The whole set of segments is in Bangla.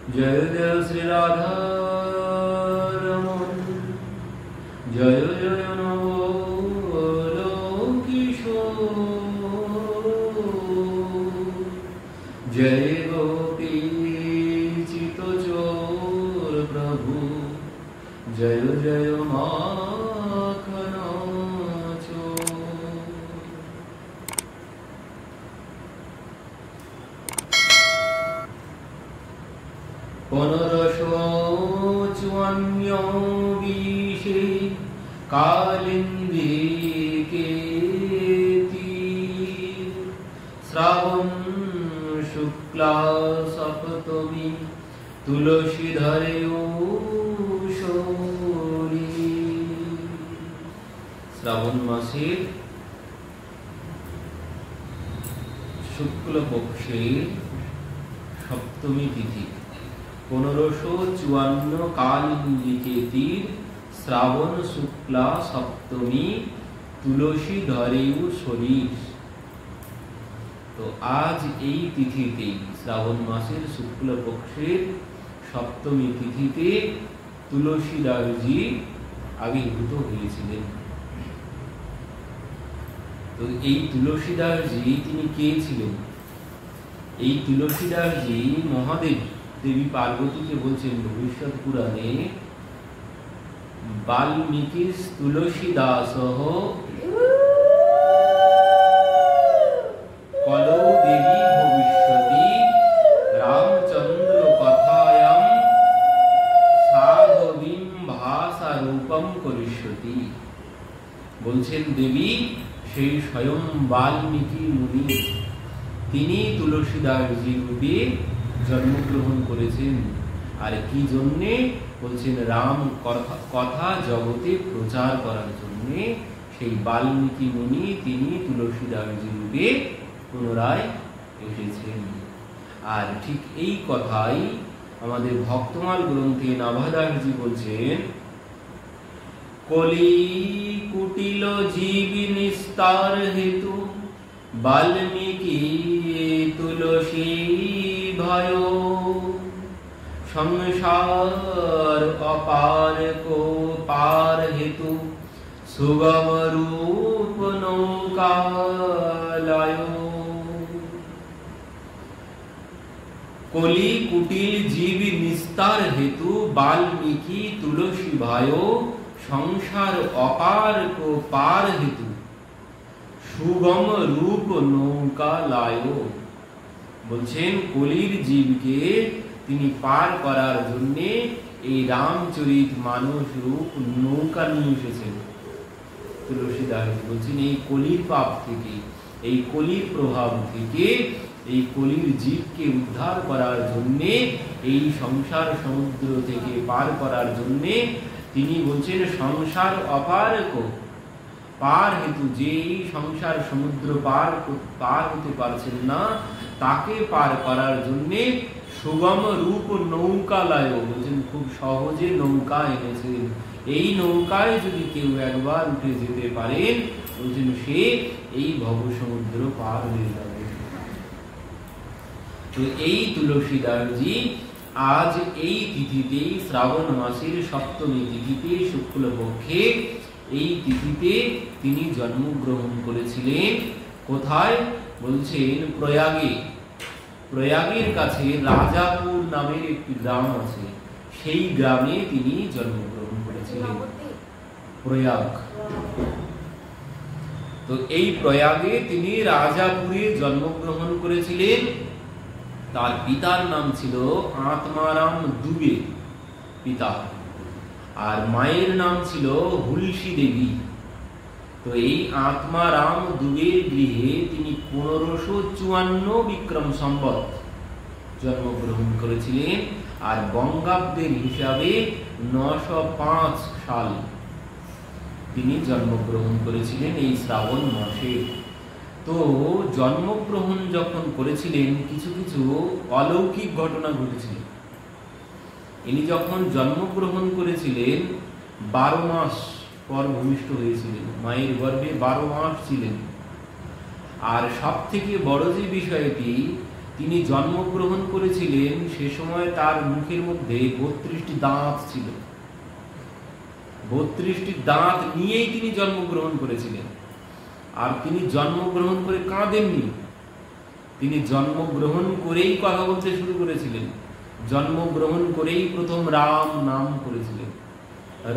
जय जय श्री राधा रमन, जय जय नवोलो किशोर, जय गोपी चित्तचोर प्रभु, जय जय माखन चोर। 1554 कालिंदी के तीर, श्रावण शुक्ला सप्तमी, तुलसी धरे शोरी। श्रावण मासेर शुक्ल पक्षेर सप्तमी तिथि 1554 कालिंदी के तीर, श्रावण शुक्ला सप्तमी, तुलसी धरेउ शरीर। तो आज এই তিথিতে শ্রাবণ মাসের শুক্ল পক্ষের সপ্তমী তিথিতে তুলসীদাসজি আবির্ভূত হয়েছিলেন। তো এই তুলসীদাসজি তিনি কে ছিলেন? এই তুলসীদাসজি মহাদেব দেবী পার্বতীকে বলছেন ভবিষ্যৎ পুরাণে, বাল্মীকি তুলসীদাস কলৌ দেবী ভবিষ্যতি রামচন্দ্র কথায়াম সাধবীম ভাষা রূপম করিষ্যতি। বলছেন দেবী সেই স্বয়ং বাল্মীকি মুনি, তিনি তুলসীদাসজি রূপে জন্মগ্রহণ করেছেন। আর কি জন্যে? বলছেন রাম কথা জগতে প্রচার করার জন্যে সেই বাল্মীকি মুনি তিনি তুলসীদাসজি রূপে পুনরায় এসেছেন। আর ঠিক এই কথাই আমাদের ভক্তমাল গ্রন্থে নাভাদাসজি বলছেন, কলি কুটিল জীব নিস্তার হেতু বাল্মীকি তুলসী ভয়, সংসার অপার কো পার হেতু সুগম রূপ নৌকালয়। কলি কুটিল জীব নিস্তার হেতু বাল্মীকি তুলসী ভায়, সংসার অপার কো পার হেতু সুগম রূপ নৌকালয়। বলছেন কলির জীবকে তিনি পার করার জন্য এই রামচরিত মানস রূপ নৌকা নিয়ে এসেছেন। তুলসীদাস বলছেন এই কলির পাপ থেকে, এই কলির প্রভাব থেকে, এই কলির জীবকে উদ্ধার করার জন্য, এই সংসার সমুদ্র থেকে পার করার জন্য তিনি বলছেন সংসার অপার কো পার হেতু, যে সংসার সমুদ্র পার হতে পারছেন না তাকে পার করার জন্য সুগম রূপ নৌকালয়, বলছেন খুব সহজে নৌকা এনেছেন। এই নৌকায় যদি কেউ একবার উঠে যেতে পারেন, বলছেন সে এই ভব সমুদ্র পার হয়ে যাবে। তো এই তুলসীদাসজি আজ এই তিথিতে, শ্রাবণ মাসের সপ্তমী তিথিতে, শুক্লপক্ষে এই তিথিতে তিনি জন্মগ্রহণ করেছিলেন। কোথায়? বলছেন প্রয়াগে। প্রয়াগের কাছে রাজাপুর নামের একটি গ্রাম আছে, সেই গ্রামে তিনি জন্মগ্রহণ করেছিলেন। প্রয়াগ। তো এই প্রয়াগে তিনি রাজাপুরে জন্মগ্রহণ করেছিলেন। তার পিতার নাম ছিল আত্মারাম দুবে পিতা, আর মায়ের নাম ছিল হুলসী দেবী। তো এই আত্মারাম দুবের গৃহে তিনি 1554 বিক্রম সম্বত জন্মগ্রহণ করেছিলেন, আর বঙ্গাব্দের হিসাবে 905 সাল তিনি জন্মগ্রহণ করেছিলেন এই শ্রাবণ মাসে। তো জন্মগ্রহণ যখন করেছিলেন কিছু কিছু অলৌকিক ঘটনা ঘটেছিল। ইনি যখন জন্মগ্রহণ করেছিলেন 12 মাস পর ভূমিষ্ঠ হয়েছিলেন, মায়ের গর্ভে 12 মাস ছিলেন। আর সব থেকে বড় যে বিষয়টি, তিনি জন্মগ্রহণ করেছিলেন সে সময় তার মুখের মধ্যে 32টি দাঁত ছিল। 32টি দাঁত নিয়েই তিনি জন্মগ্রহণ করেছিলেন। আর তিনি জন্মগ্রহণ করে কাঁদেননি, তিনি জন্মগ্রহণ করেই কথা বলতে শুরু করেছিলেন। জন্মগ্রহণ করেই প্রথম রাম নাম করেছিলেন,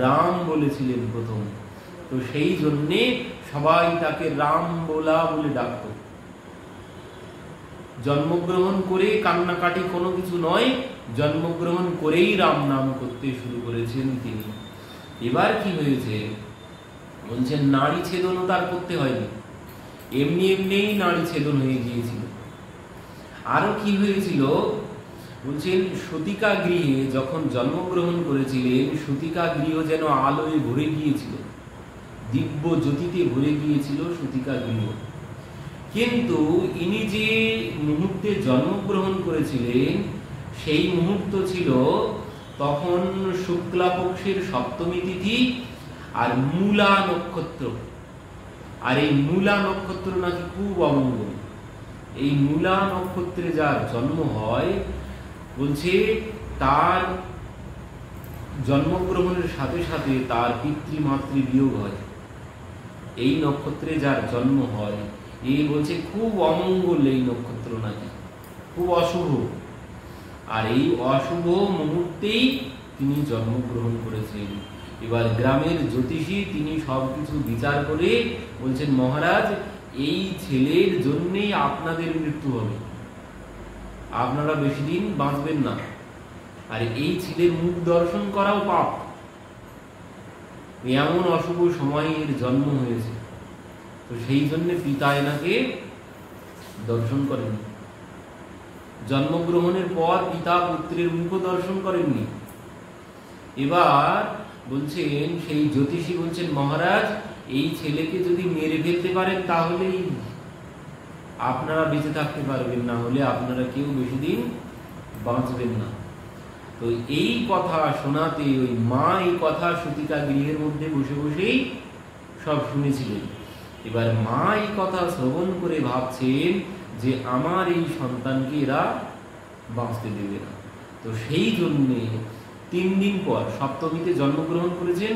রাম বলেছিলেন প্রথম। তো সেই জন্যে সবাই তাকে রাম বোলা বলে ডাকত। জন্মগ্রহণ করে কান্নাকাটি কোনো কিছু নয়, জন্মগ্রহণ করেই রাম নাম করতে শুরু করেছেন তিনি। এবার কি হয়েছে বলছেন, নারী ছেদনও তার করতে হয়নি, এমনি এমনিই নারী ছেদন হয়ে গিয়েছিল। আরো কি হয়েছিল বলছেন, সতিকা গৃহে যখন জন্মগ্রহণ করেছিলেন, সতিকা গৃহ যেন আলোয় ভরে গিয়েছিল, দিব্য জ্যোতিতে ভরে গিয়েছিল সতিকা গৃহ। কিন্তু ইনি যে মুহূর্তে জন্মগ্রহণ করেছিলেন সেই মুহূর্ত ছিল তখন শুক্লাপক্ষের সপ্তমী তিথি আর মূলা নক্ষত্র। আর এই মূলা নক্ষত্র নাকি খুব অমঙ্গল। এই মূলা নক্ষত্রে যার জন্ম হয় বলছে তার জন্মগ্রহণের সাথে সাথে তার পিতৃমাতৃ বিয়োগ হয়। এই নক্ষত্রে যার জন্ম হয় এই বলছে খুব অমঙ্গল, এই নক্ষত্র নাকি খুব অশুভ। আর এই অশুভ মুহূর্তেই তিনি জন্মগ্রহণ করেছেন। এবার গ্রামের জ্যোতিষী তিনি সবকিছু বিচার করে বলছেন, মহারাজ এই ছেলের জন্যেই আপনাদের মৃত্যু হবে, আপনারা বেশি দিন বাঁচবেন না। আর এই ছেলের মুখ দর্শন করাও পাপ, এমন অশুভ সময়ে এর জন্ম হয়েছে। তো সেই জন্য পিতা এনাকে দর্শন করেন। জন্মগ্রহণের পর পিতা পুত্রের মুখ দর্শন করেননি। এবার বলছেন সেই জ্যোতিষী বলছেন, মহারাজ এই ছেলেকে যদি মেরে ফেলতে পারেন তাহলেই আপনারা বেঁচে থাকতে পারবেন, না হলে আপনারা কেউ বেশি দিন বাঁচবেন না। তো এই কথা শোনাতে ওই মা এই কথা সতিকা গৃহের মধ্যে বসে বসেই সব শুনেছিলেন। এবার মা এই কথা শ্রবণ করে ভাবছেন যে আমার এই সন্তানকে এরা বাঁচতে দেবে না। তো সেই জন্যে 3 দিন পর, সপ্তমীতে জন্মগ্রহণ করেছেন,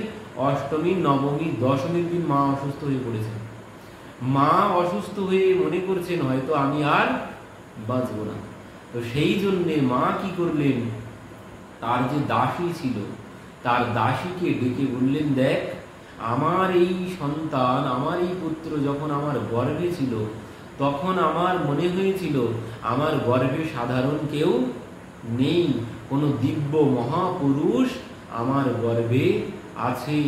অষ্টমী, নবমী, দশমীর দিন মা অসুস্থ হয়ে পড়েছেন। মা অসুস্থ হয়ে মনে করছেন হয়তো আমি আর বাঁচব না। তো সেই জন্যে মা কি করলেন, তার যে দাসী ছিল তার দাসীকে ডেকে বললেন, দেখ আমার এই সন্তান, আমার এই পুত্র যখন আমার গর্ভে ছিল তখন আমার মনে হয়েছিল আমার গর্ভে সাধারণ কেউ নেই, কোনো দিব্য মহাপুরুষ আমার গর্ভে আছে।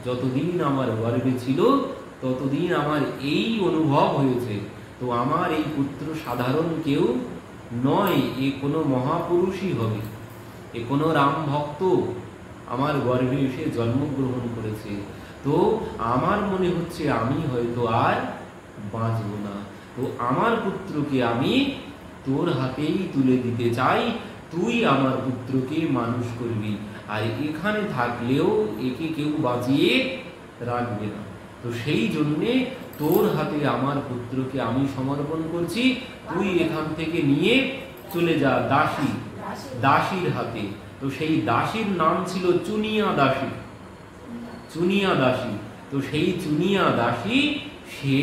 যতদিন আমার গর্ভে ছিল ততদিন আমার এই অনুভব হয়েছে। তো আমার এই পুত্র সাধারণ কেউ নয়, এ কোনো মহাপুরুষই হবে, এ কোনো রাম ভক্ত আমার গর্ভে এসে জন্মগ্রহণ করেছে। তো আমার মনে হচ্ছে আমি হয়তো আর বাঁচব না। তো আমার পুত্রকে আমি তোর হাতেই তুলে দিতে চাই, তুই আমার পুত্রকে মানুষ করবি, আর এখানে থাকলেও একে কেউ বাঁচিয়ে রাখবে না। তো সেই জন্যে তোর হাতে আমার পুত্রকে আমি সমর্পণ করছি, তুই এখান থেকে নিয়ে চলে যা দাসীর হাতে। তো সেই দাসীর নাম ছিল চুনিয়া দাসী, চুনিয়া দাসী। তো সেই চুনিয়া দাসী সে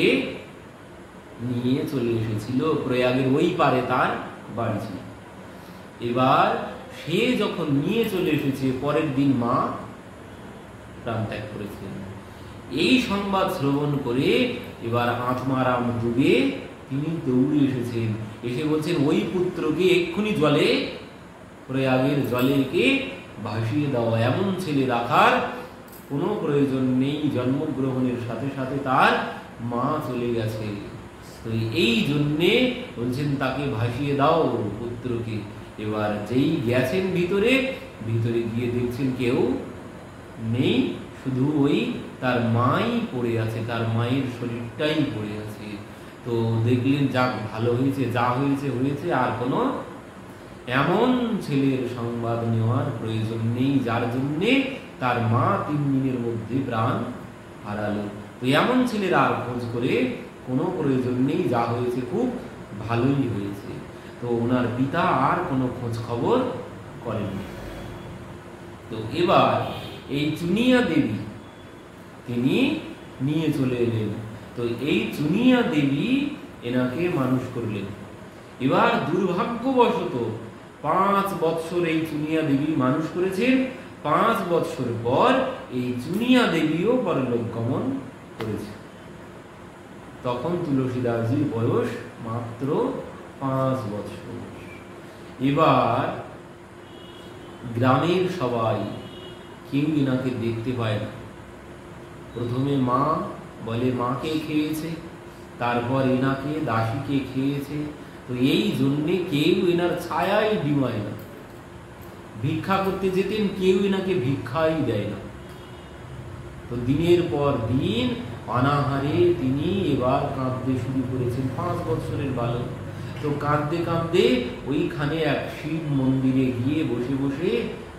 নিয়ে চলে এসেছিল প্রয়াগের ওই পারে তার বাড়ি ছিল। এবার সে যখন নিয়ে চলে এসেছে, পরের দিন মা প্রাণ ত্যাগ করেছেন। এই সংবাদ শ্রবণ করে এবার আত্মারাম ডুবে তিনি দৌড়ে এসেছেন, এসে বলছেন ওই পুত্রকে এক্ষুনি জলে, প্রয়াগের জলে একে ভাসিয়ে দাও, এমন ছেলে রাখার কোনো প্রয়োজন নেই, জন্মগ্রহণের সাথে সাথে তার মা চলে গেছে। তো এই জন্যে বলছেন তাকে ভাসিয়ে দাও পুত্রকে। এবার যেই গেছেন ভিতরে গিয়ে দেখছেন কেউ নেই, শুধু ওই তার মাই পড়ে আছে, তার মায়ের শরীরটাই পড়ে আছে। তো দেখলেন যাক ভালো হয়েছে, যা হয়েছে হয়েছে, আর কোনো এমন ছেলের সংবাদ নেওয়ার প্রয়োজন নেই যার জন্যে তার মা 3 দিনের মধ্যে প্রাণ হারালো। তো এমন ছেলের আর খোঁজ করে কোনো প্রয়োজন নেই, যা হয়েছে খুব ভালোই হয়েছে। তো ওনার পিতা আর কোনো খোঁজ খবর করেননি। তো এবার এই চুনিয়া দেবী তিনি নিয়ে চলে এলেন। তো এই চুনিয়া দেবী এনাকে মানুষ করলেন। এবার দুর্ভাগ্যবশত 5 বৎসর এই চুনিয়া দেবী মানুষ করেছেন। 5 বৎসর পর এই চুনিয়া দেবীও পরলোক গমন করেছে। তখন তুলসীদাসজির বয়স মাত্র 5 বছর। এবার গ্রামের সবাই কেউ এনাকে দেখতে পায় না। প্রথমে মা বলে মাকে খেয়েছে, তারপর এনাকে দাসীকে খেয়েছে। তো এই জন্যে কেউ এনার ছায়াই ডিমায় না। ভিক্ষা করতে যেতেন, কেউ এনাকে ভিক্ষাই দেয় না। তো দিনের পর দিন অনাহারে তিনি এবার কাঁদতে শুরু করেছেন। 5 বছরের বালক। তো কাঁদতে কাঁদতে ওইখানে এক শিব মন্দিরে গিয়ে বসে বসে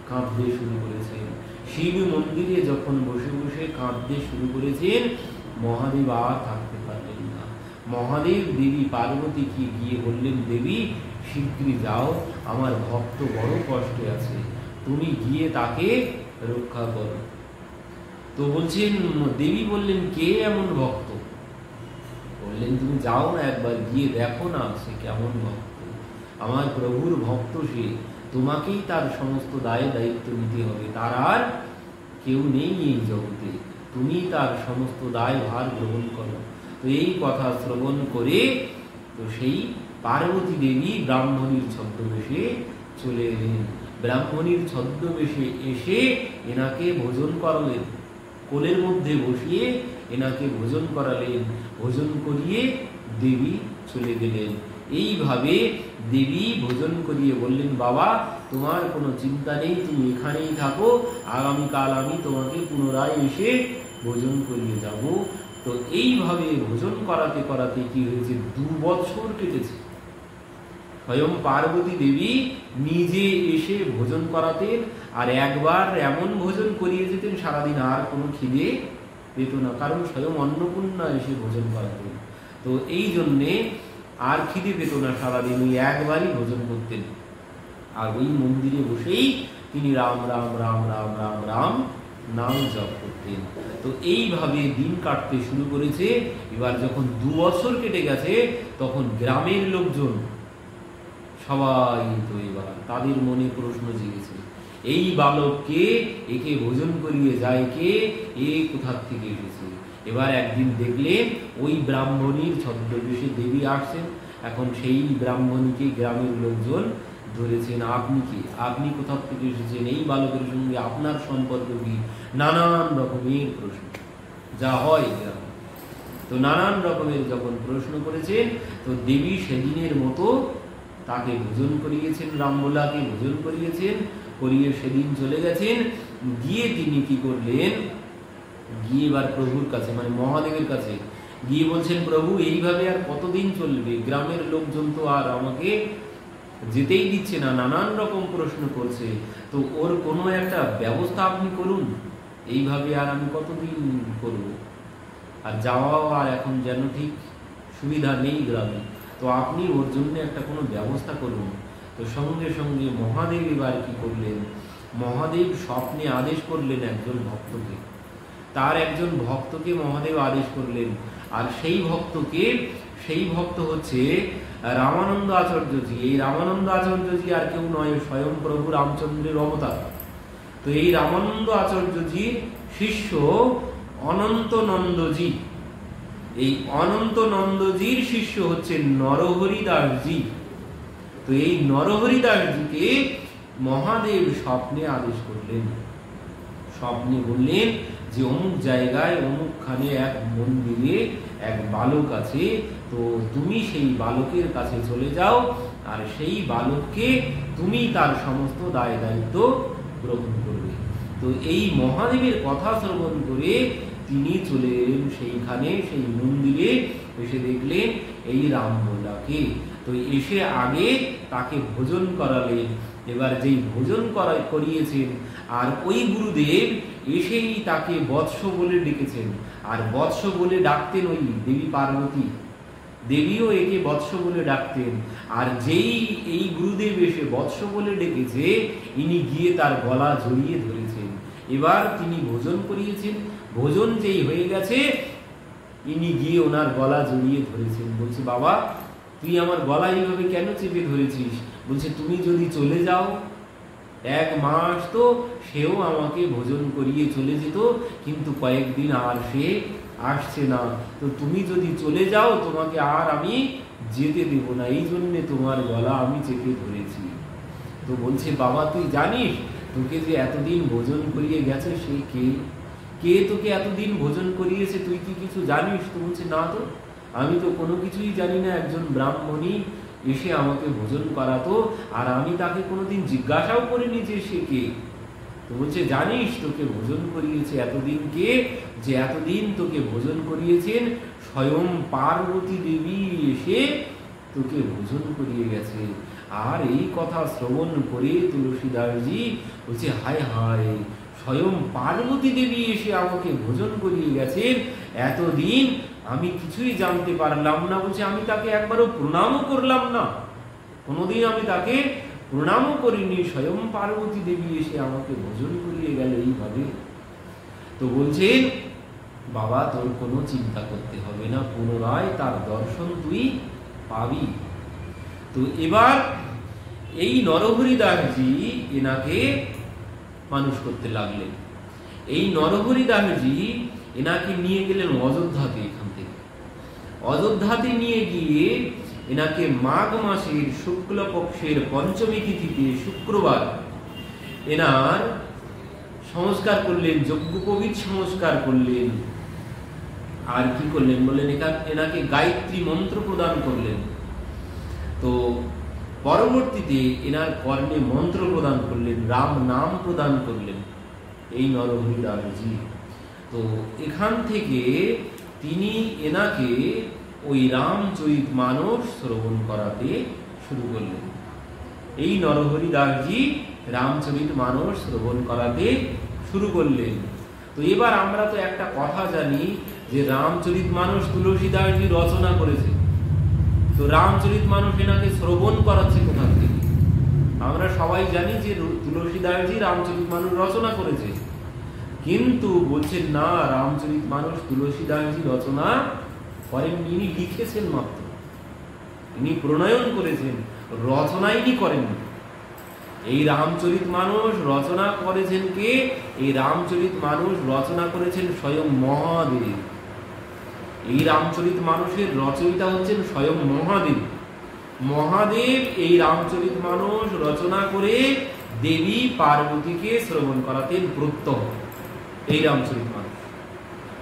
কাঁদতে শুরু করেছেন। শিব মন্দিরে যখন বসে বসে কাঁদতে শুরু করেছেন, মহাদেব আর থাকতে পারলেন না। মহাদেব দেবী পার্বতীকে গিয়ে বললেন, দেবী শীঘ্রই যাও, আমার ভক্ত বড় কষ্টে আছে, তুমি গিয়ে তাকে রক্ষা করো। তো বলছেন, দেবী বললেন, কে এমন ভক্ত? বললেন, তুমি যাও না, একবার গিয়ে দেখো না সে কেমন ভক্ত। আমার প্রভুর ভক্ত সে, তোমাকেই তার সমস্ত দায় দায়িত্ব নিতে হবে, তার আর কেউ নেই এই জগতে, তুমি তার সমস্ত দায় ভার গ্রহণ করো। তো এই কথা শ্রবণ করে তো সেই পার্বতী দেবী ব্রাহ্মণীর ছদ্মবেশে চলে এলেন। ব্রাহ্মণীর ছদ্মবেশে এসে এনাকে ভোজন করালেন, কোলের মধ্যে বসিয়ে এনাকে ভোজন করালেন। ভোজন করিয়ে দেবী চলে গেলেন। এইভাবে দেবী ভোজন করিয়ে বললেন, বাবা তোমার কোনো চিন্তা নেই, তুমি এখানেই থাকো, আগামীকাল আমি তোমাকে পুনরায় এসে ভোজন করিয়ে যাব। তো এইভাবে ভোজন করাতে করাতে কি হয়েছে, 2 বছর কেটেছে। স্বয়ং পার্বতী দেবী নিজে এসে ভোজন করাতেন, আর একবার এমন ভোজন করিয়ে যেতেন সারাদিন আর কোনো খিদে পেত না, কারণ স্বয়ং অন্নপূর্ণা এসে ভোজন করাতেন। তো এই জন্যে আর খিদে পেত না, সারাদিন ওই একবারই ভোজন করতেন। আর ওই মন্দিরে বসেই তিনি রাম রাম রাম রাম রাম রাম নাম জপ করতেন। তো এইভাবে দিন কাটতে শুরু করেছে। এবার যখন 2 বছর কেটে গেছে, তখন গ্রামের লোকজন সবাই তো এবার তাদের মনে প্রশ্ন জেগেছে, এই বালককে, একে ভোজন করিয়ে যায় কে, এ কোথার থেকে এসেছে। এবার একদিন দেখলেন ওই ব্রাহ্মণীর ছদ্মবেশে দেবী আসছেন। এখন সেই ব্রাহ্মণীকে গ্রামের লোকজন ধরেছেন, আপনি কি, আপনি কোথার থেকে এসেছেন, এই বালকের সঙ্গে আপনার সম্পর্ক কি, নানান রকমের প্রশ্ন যা হয় গ্রামে। তো নানান রকমের যখন প্রশ্ন করেছেন, তো দেবী সেদিনের মতো তাকে ভোজন করিয়েছেন, রামবোলাকে ভোজন করিয়েছেন, করিয়ে সেদিন চলে গেছেন। গিয়ে তিনি কি করলেন, গিয়ে এবার প্রভুর কাছে মানে মহাদেবের কাছে গিয়ে বলছেন, প্রভু এইভাবে আর কতদিন চলবে, গ্রামের লোকজন তো আর আমাকে যেতেই দিচ্ছে না, নানান রকম প্রশ্ন করছে, তো ওর কোনো একটা ব্যবস্থা আপনি করুন, এইভাবে আর আমি কতদিন করব, আর যাওয়াও আর এখন যেন ঠিক সুবিধা নেই গ্রামে, তো আপনি ওর জন্য একটা কোনো ব্যবস্থা করুন। তো সঙ্গে সঙ্গে মহাদেব এবার কি করলেন, মহাদেব স্বপ্নে আদেশ করলেন একজন ভক্তকে, তার একজন ভক্তকে মহাদেব আদেশ করলেন। আর সেই ভক্ত হচ্ছে রামানন্দ আচার্যজি। এই রামানন্দ আচার্যজি আর কেউ নয়, স্বয়ং প্রভু রামচন্দ্রের অবতার। তো এই রামানন্দ আচার্যজির শিষ্য অনন্ত নন্দজি। এই অনন্ত নন্দজির শিষ্য হচ্ছে নরহরি দাসজি। তো এই নরহরি দাসজিকে মহাদেব স্বপ্নে আদেশ করলেন। স্বপ্নে বললেন যে অমুক জায়গায় অমুকখানে এক মন্দিরে এক বালক আছে, তো তুমি সেই বালকের কাছে চলে যাও, আর সেই বালককে তুমি তার সমস্ত দায় দায়িত্ব গ্রহণ করবে। তো এই মহাদেবের কথা শ্রবণ করে তিনি চলে এলেন সেইখানে, সেই মন্দিরে। এসে দেখলেন এই রামবোলাকে। তো এসে আগে তাকে ভোজন করালেন। এবার যেই ভোজন করিয়েছেন, আর ওই গুরুদেব এসেই তাকে বৎস বলে ডেকেছেন। আর বৎস বলে ডাকতেন ওই দেবী পার্বতী, দেবীও একে বৎস বলে ডাকতেন। আর যেই এই গুরুদেব এসে বৎস বলে ডেকেছে, ইনি গিয়ে তার গলা জড়িয়ে ধরেছেন। এবার তিনি ভোজন করিয়েছেন, ভোজন যেই হয়ে গেছে, ইনি গিয়ে ওনার গলা জড়িয়ে ধরেছেন। বলছে, বাবা তুই আমার গলা এইভাবে কেন চেপে ধরেছিস? বলছে, তুমি যদি চলে যাও, 1 মাস তো সেও আমাকে ভোজন করিয়ে চলে যেত, কিন্তু কয়েকদিন আর সে আসছে না। তো তুমি যদি চলে যাও, তোমাকে আর আমি যেতে দেব না, এই জন্যে তোমার গলা আমি চেপে ধরেছি। তো বলছে, বাবা তুই জানিস তোকে যে এতদিন ভোজন করিয়ে গেছে সে কে? কে তোকে এতদিন ভোজন করিয়েছে, তুই কি কিছু জানিস? তো বলছে, না তো, আমি তো কোনো কিছুই জানি না। একজন ব্রাহ্মণী এসে আমাকে ভোজন করাতো, আর আমি তাকে কোনোদিন জিজ্ঞাসাও করিনি যে সে কে। তো বলছে, জানিস তোকে ভোজন করিয়েছে এতদিন কে? যে এতদিন তোকে ভোজন করিয়েছেন স্বয়ং পার্বতী দেবী এসে তোকে ভোজন করিয়ে গেছে। আর এই কথা শ্রবণ করে তুলসীদাসজি বলছে, হায় হায়, স্বয়ং পার্বতী দেবী এসে আমাকে ভোজন করিয়ে গেছেন, এতদিন আমি কিছুই জানতে পারলাম না। বলছে, আমি তাকে একবারও প্রণামও করলাম না, কোনোদিন আমি তাকে প্রণামও করিনি, স্বয়ং পার্বতী দেবী এসে আমাকে ভোজন করিয়ে গেল এইভাবে। তো বলছেন, বাবা তোর কোনো চিন্তা করতে হবে না, পুনরায় তার দর্শন তুই পাবি। তো এবার এই নরহরিদাসজি এনাকে মানুষ করতে লাগলেন। এই নরহরিদাসজি এনাকে নিয়ে গেলেন অযোধ্যাতে। এখান থেকে অযোধ্যাতে নিয়ে গিয়ে এনাকে মাঘ মাসের শুক্লপক্ষের পঞ্চমী তিথিতে শুক্রবার এনার সংস্কার করলেন, যজ্ঞোপবীত সংস্কার করলেন। আর কি করলেন বললেন, এনাকে গায়ত্রী মন্ত্র প্রদান করলেন। তো পরবর্তীতে এনার কর্ণে মন্ত্র প্রদান করলেন, রাম নাম প্রদান করলেন এই নরহরিদাসজি। তো এখান থেকে তিনি এনাকে ওই রামচরিতমানস শ্রবণ করাতে শুরু করলেন। এই নরহরিদাসজি রামচরিতমানস শ্রবণ করাতে শুরু করলেন। তো এবার আমরা তো একটা কথা জানি যে রামচরিতমানস তুলসীদাসজি রচনা করেছে। তো রামচরিতমানস এনাকে শ্রবণ করাচ্ছে কোথা থেকে? আমরা সবাই জানি যে তুলসীদাসজি রামচরিতমানস রচনা করেছে, কিন্তু বলছেন না, রামচরিতমানস তুলসীদাসজি রচনা করেননি, ইনি লিখেছেন মাত্র, ইনি প্রণয়ন করেছেন, রচনা ইনি করেননি। এই রামচরিতমানস রচনা করেছেন কে? এই রামচরিতমানস রচনা করেছেন স্বয়ং মহাদেব। এই রামচরিতমানসের রচয়িতা হচ্ছেন স্বয়ং মহাদেব। মহাদেব এই রামচরিতমানস রচনা করে দেবী পার্বতীকে শ্রবণ করাতেন প্রত্যহ। এই রামচরিতমানস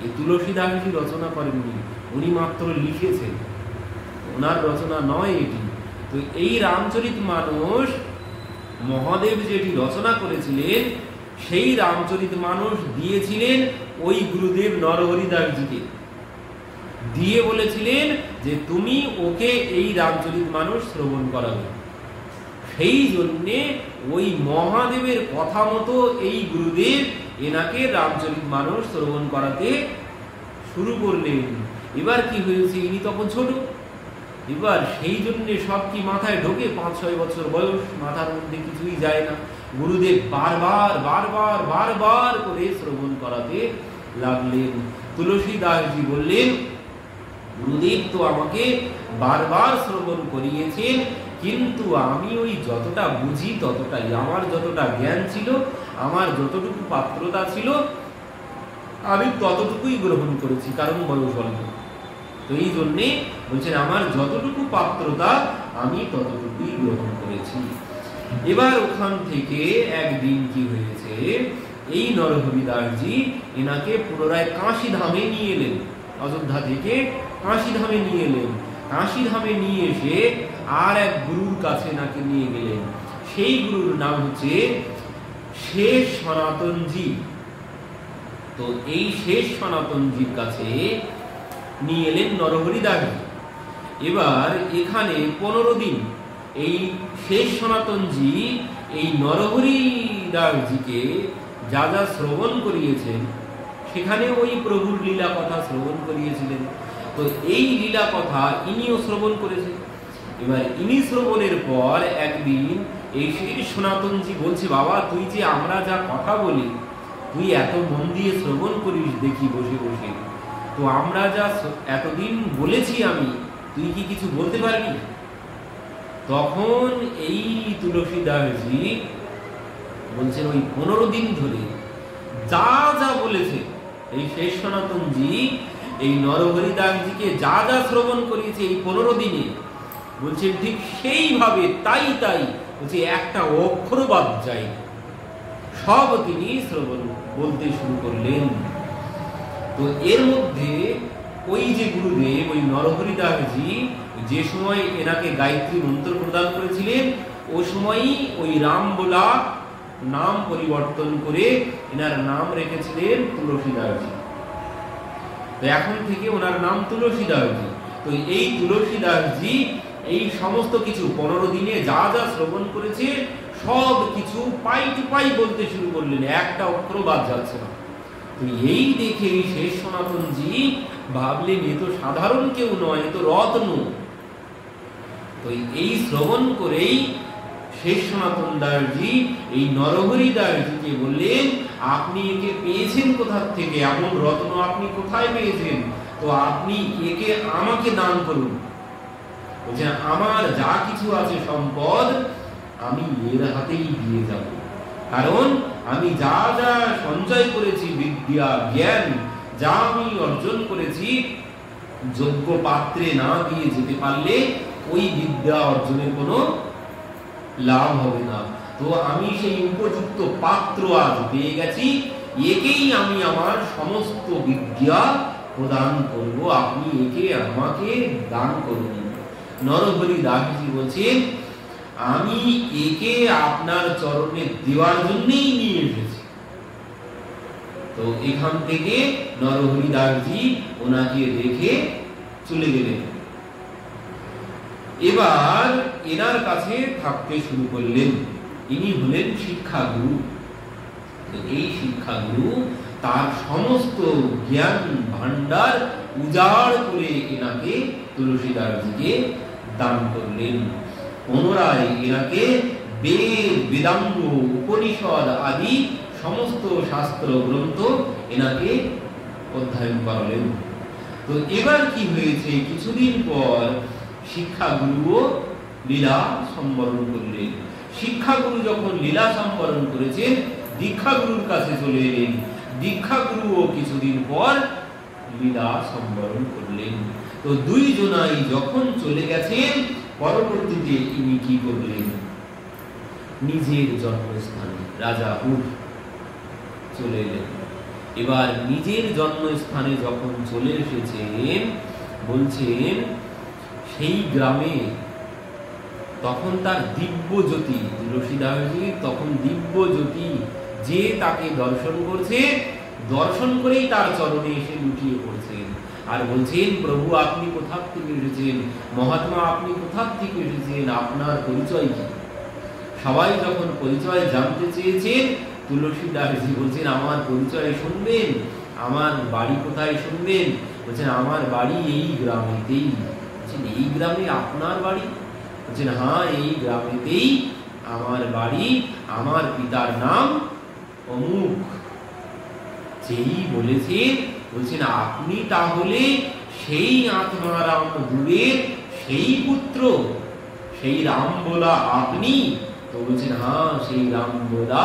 এই তুলসীদাসজি রচনা করেননি, উনি মাত্র লিখেছেন, ওনার রচনা নয় এটি। তো এই রামচরিতমানস মহাদেব যেটি রচনা করেছিলেন, সেই রামচরিতমানস দিয়েছিলেন ওই গুরুদেব নরহরিদাসজিকে, দিয়ে বলেছিলেন যে তুমি ওকে এই রামচরিতমানস শ্রবণ করাবে। সেই জন্যে ওই মহাদেবের কথা মতো এই গুরুদেব এনাকে রামচরিতমানস শ্রবণ করাতে শুরু করলেন। এবার কি হয়েছে, ইনি তখন ছোট, এবার সেই জন্য সব কি মাথায় ঢোকে? 5-6 বছর বয়স, মাথার মধ্যে কিছুই যায় না। গুরুদেব বারবার বারবার বারবার করে শ্রবণ করাতে লাগলেন। তুলসীদাসজি বললেন, গুরুদেব তো আমাকে বারবার শ্রবণ করিয়েছেন, কিন্তু আমি ওই যতটা বুঝি ততটাই, আমার যতটা জ্ঞান ছিল, আমার যতটুকু পাত্রতা ছিল, আমি ততটুকুই গ্রহণ করেছি, কারণ বয়স অল্প। তো এই জন্যে বলছেন আমার যতটুকু পাত্রতা আমি ততটুকুই গ্রহণ করেছি। এবার ওখান থেকে একদিন কি হয়েছে, এই নরহরিদাসজি এনাকে পুনরায় কাশী ধামে নিয়ে এলেন। অযোধ্যা থেকে কাশী ধামে নিয়ে এলেন। কাশী ধামে নিয়ে এসে আর এক গুরুর কাছে এনাকে নিয়ে গেলেন। সেই গুরুর নাম হচ্ছে শেষ সনাতনজি। তো এই শেষ সনাতনজির কাছে নিয়ে এলেন নরহরিদাসজি। এবার এখানে 15 দিন এই শেষ সনাতনজি এই নরহরিদাসজিকে যা যা শ্রবণ করিয়েছেন, সেখানে ওই প্রভুর লীলা কথা শ্রবণ করিয়েছিলেন। তো এই লীলা কথা ইনিও শ্রবণ করেছে। এবার ইনি শ্রবণের পর একদিন এই সেই সনাতনজি বলছে, বাবা তুই যে আমরা যা কথা বলি তুই এত মন দিয়ে শ্রবণ করিস দেখি বসে বসে, তো আমরা যা এতদিন বলেছি আমি, তুই কি কিছু বলতে পারবি? তখন এই তুলসীদাসজি বলছেন ওই 15 দিন ধরে যা যা বলেছে এই শেষ সনাতনজি এই নরহরিদাসজিকে যা যা শ্রবণ করিয়েছে এই 15 দিনে, বলছেন ঠিক সেইভাবে তাই তাই বলছে, একটা অক্ষর বাদ যায়, সব তিনি শ্রবণ বলতে শুরু করলেন। তো এর মধ্যে ওই যে গুরুদেব ওই নরহরিদাসজি যে সময় এনাকে গায়ত্রী মন্ত্র প্রদান করেছিলেন, ওই সময়ই ওই রাম বোলা নাম পরিবর্তন করে এনার নাম রেখেছিলেন তুলসীদাসজি। তো এখন থেকে ওনার নাম তুলসীদাসজি। তো এই তুলসীদাসজি এই সমস্ত কিছু 15 দিনে যা যা শ্রবণ করেছে সব কিছু পাই টু পাই বলতে শুরু করলেন, একটা অক্ষর বাদ যাচ্ছে না। তো এই দেখে শেষ সনাতনজি ভাবলেন এ তো সাধারণ কেউ নয়, এ তো রত্ন। তো এই শ্রবণ করেই শেষ সনাতন দাসজি এই নরহরি দাসজিকে বললেন, আপনি একে পেয়েছেন কোথা থেকে? এমন রত্ন আপনি কোথায় পেয়েছেন? তো আপনি একে আমাকে দান করুন। বলছেন আমার যা কিছু আছে সম্পদ আমি এর হাতেই দিয়ে যাব, কারণ আমি যা যা সঞ্চয় করেছি বিদ্যা জ্ঞান যা আমি অর্জন করেছি, যোগ্য পাত্রে না দিয়ে যেতে পারলে ওই বিদ্যা অর্জনের কোনো লাভ হবে না। তো আমি সেই উপযুক্ত পাত্র আজ পেয়ে গেছি, একেই আমি আমার সমস্ত বিদ্যা প্রদান করব, আপনি একে আমাকে দান করুন। নরহরি দাসজি বলছেন আমি একে আপনার চরণে দেওয়ার জন্যই নিয়ে এসেছি। তো এখান থেকে নরহরি দাসজি ওনাকে রেখে চলে গেলেন। এবার এনার কাছে থাকতে শুরু করলেন। ইনি হলেন শিক্ষাগুরু। এই শিক্ষাগুরু তার সমস্ত জ্ঞান ভান্ডার উজাড় করে এনাকে তুলসীদাসজিকে দান করলেন। পুনরায় এনাকে বেদ বেদাঙ্গ উপনিষদ আদি সমস্ত শাস্ত্র গ্রন্থ এনাকে অধ্যয়ন করালেন। তো এবার কি হয়েছে, কিছুদিন পর শিক্ষাগুরুও লীলা সম্বরণ করলেন। শিক্ষাগুরু যখন লীলা সম্বরণ করেছেন, দীক্ষাগুরুর কাছে চলে এলেন। দীক্ষাগুরুও কিছুদিন পর লীলা সম্বরণ করলেন। তো দুইজনাই যখন চলে গেছেন, পরবর্তীতে ইনি কি করলেন, নিজের জন্মস্থানে রাজাপুর চলে এলেন। এবার নিজের জন্মস্থানে যখন চলে এসেছেন, বলছেন সেই গ্রামে তখন তার দিব্য জ্যোতি, তুলসীদাসজি তখন দিব্য জ্যোতি যে তাকে দর্শন করছে, দর্শন করেই তার চরণে এসে লুটিয়ে পড়ছেন আর বলছেন, প্রভু আপনি কোথা থেকে এসেছেন? মহাত্মা আপনি কোথা থেকে এসেছেন? আপনার পরিচয় কি? সবাই যখন পরিচয় জানতে চেয়েছেন, তুলসীদাসজি বলছেন আমার পরিচয় শুনবেন? আমার বাড়ি কোথায় শুনবেন? বলছেন আমার বাড়ি এই গ্রামেতেই। বলছেন এই গ্রামে আপনার বাড়ি? বলছেন হ্যাঁ এই গ্রামেতেই আমার বাড়ি, আমার পিতার নাম অমুক। যেই বলেছেন, বলছেন আপনি তাহলে সেই আত্মারাম দূরের সেই পুত্র, সেই রাম বলা আপনি? তো বলছেন হ্যাঁ সেই রাম বলা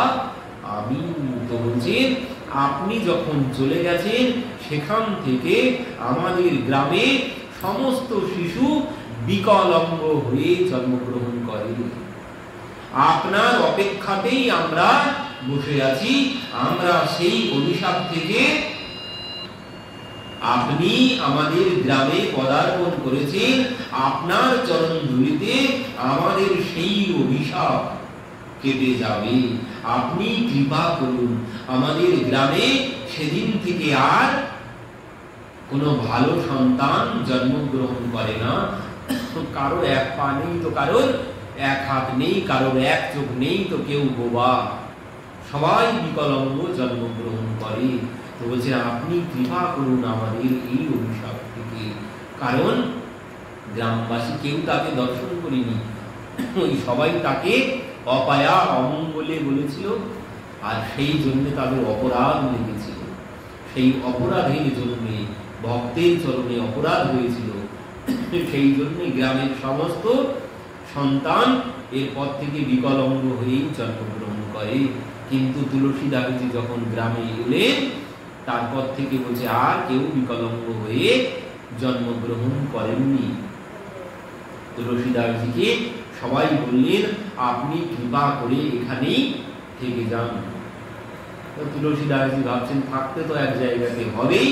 আমি। তো বলছেন আপনি যখন চলে গেছেন, সেখান থেকে আমাদের গ্রামে সমস্ত শিশু বিকলাঙ্গ হয়ে জন্মগ্রহণ করে। আপনার অপেক্ষাতেই আমরা বসে আছি। আমরা সেই অভিশাপ থেকে, আপনি আমাদের গ্রামে পদার্পণ করেছেন, আপনার চরণ ধুলিতে আমাদের সেই অভিশাপ কেটে যাবে। আপনি কৃপা করুন, আমাদের গ্রামে সেদিন থেকে আর কোনো ভালো সন্তান জন্মগ্রহণ করে না। কারোর এক পা নেই তো কারোর এক হাত নেই, কারোর এক চোখ নেই তো কেউ বোবা, সবাই বিকলাঙ্গ জন্মগ্রহণ করে। তো বলছেন আপনি কৃপা করুন আমাদের এই অভিশাপ থেকে। কারণ গ্রামবাসী কেউ তাকে দর্শন করেনি, ওই সবাই তাকে অপায়া অমঙ্গলে বলেছিল, আর সেই জন্য তাদের অপরাধ লেগেছিল। সেই অপরাধের জন্য ভক্তের চরণে অপরাধ হয়েছিল, সেই জন্য গ্রামের সমস্ত সন্তান এরপর থেকে বিকলাঙ্গ হয়েই জন্মগ্রহণ করে। কিন্তু তুলসীদাসজি যখন গ্রামে এলেন তারপর থেকে বলছে আর কেউ বিকলাঙ্গ হয়ে জন্মগ্রহণ করেননি। তুলসীদাসজিকে সবাই বললেন আপনি কৃপা করে এখানেই থেকে যান। তুলসীদাসজি ভাবছেন থাকতে তো এক জায়গাতে হবেই।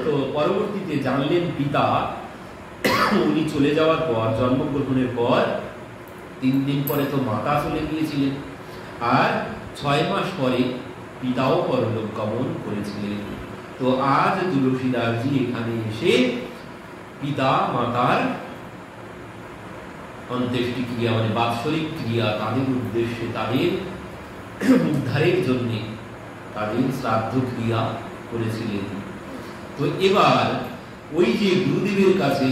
তো পরবর্তীতে জানলেন পিতা উনি চলে যাওয়ার পর, জন্মগ্রহণের পর 3 দিন পরে তো মাতা চলে গিয়েছিলেন, আর 6 মাস পরে পিতাও পরলোক গমন করেছিলেন। তো আজ তুলসীদাসজি এখানে এসে পিতা মাতার অন্ত্যেষ্টি ক্রিয়া মানে বাৎসরিক ক্রিয়া, তাদের উদ্দেশ্যে তাদের উদ্ধারের জন্য তাদের শ্রাদ্ধ ক্রিয়া করেছিলেন। তো এবার ওই যে গুরুদেবের কাছে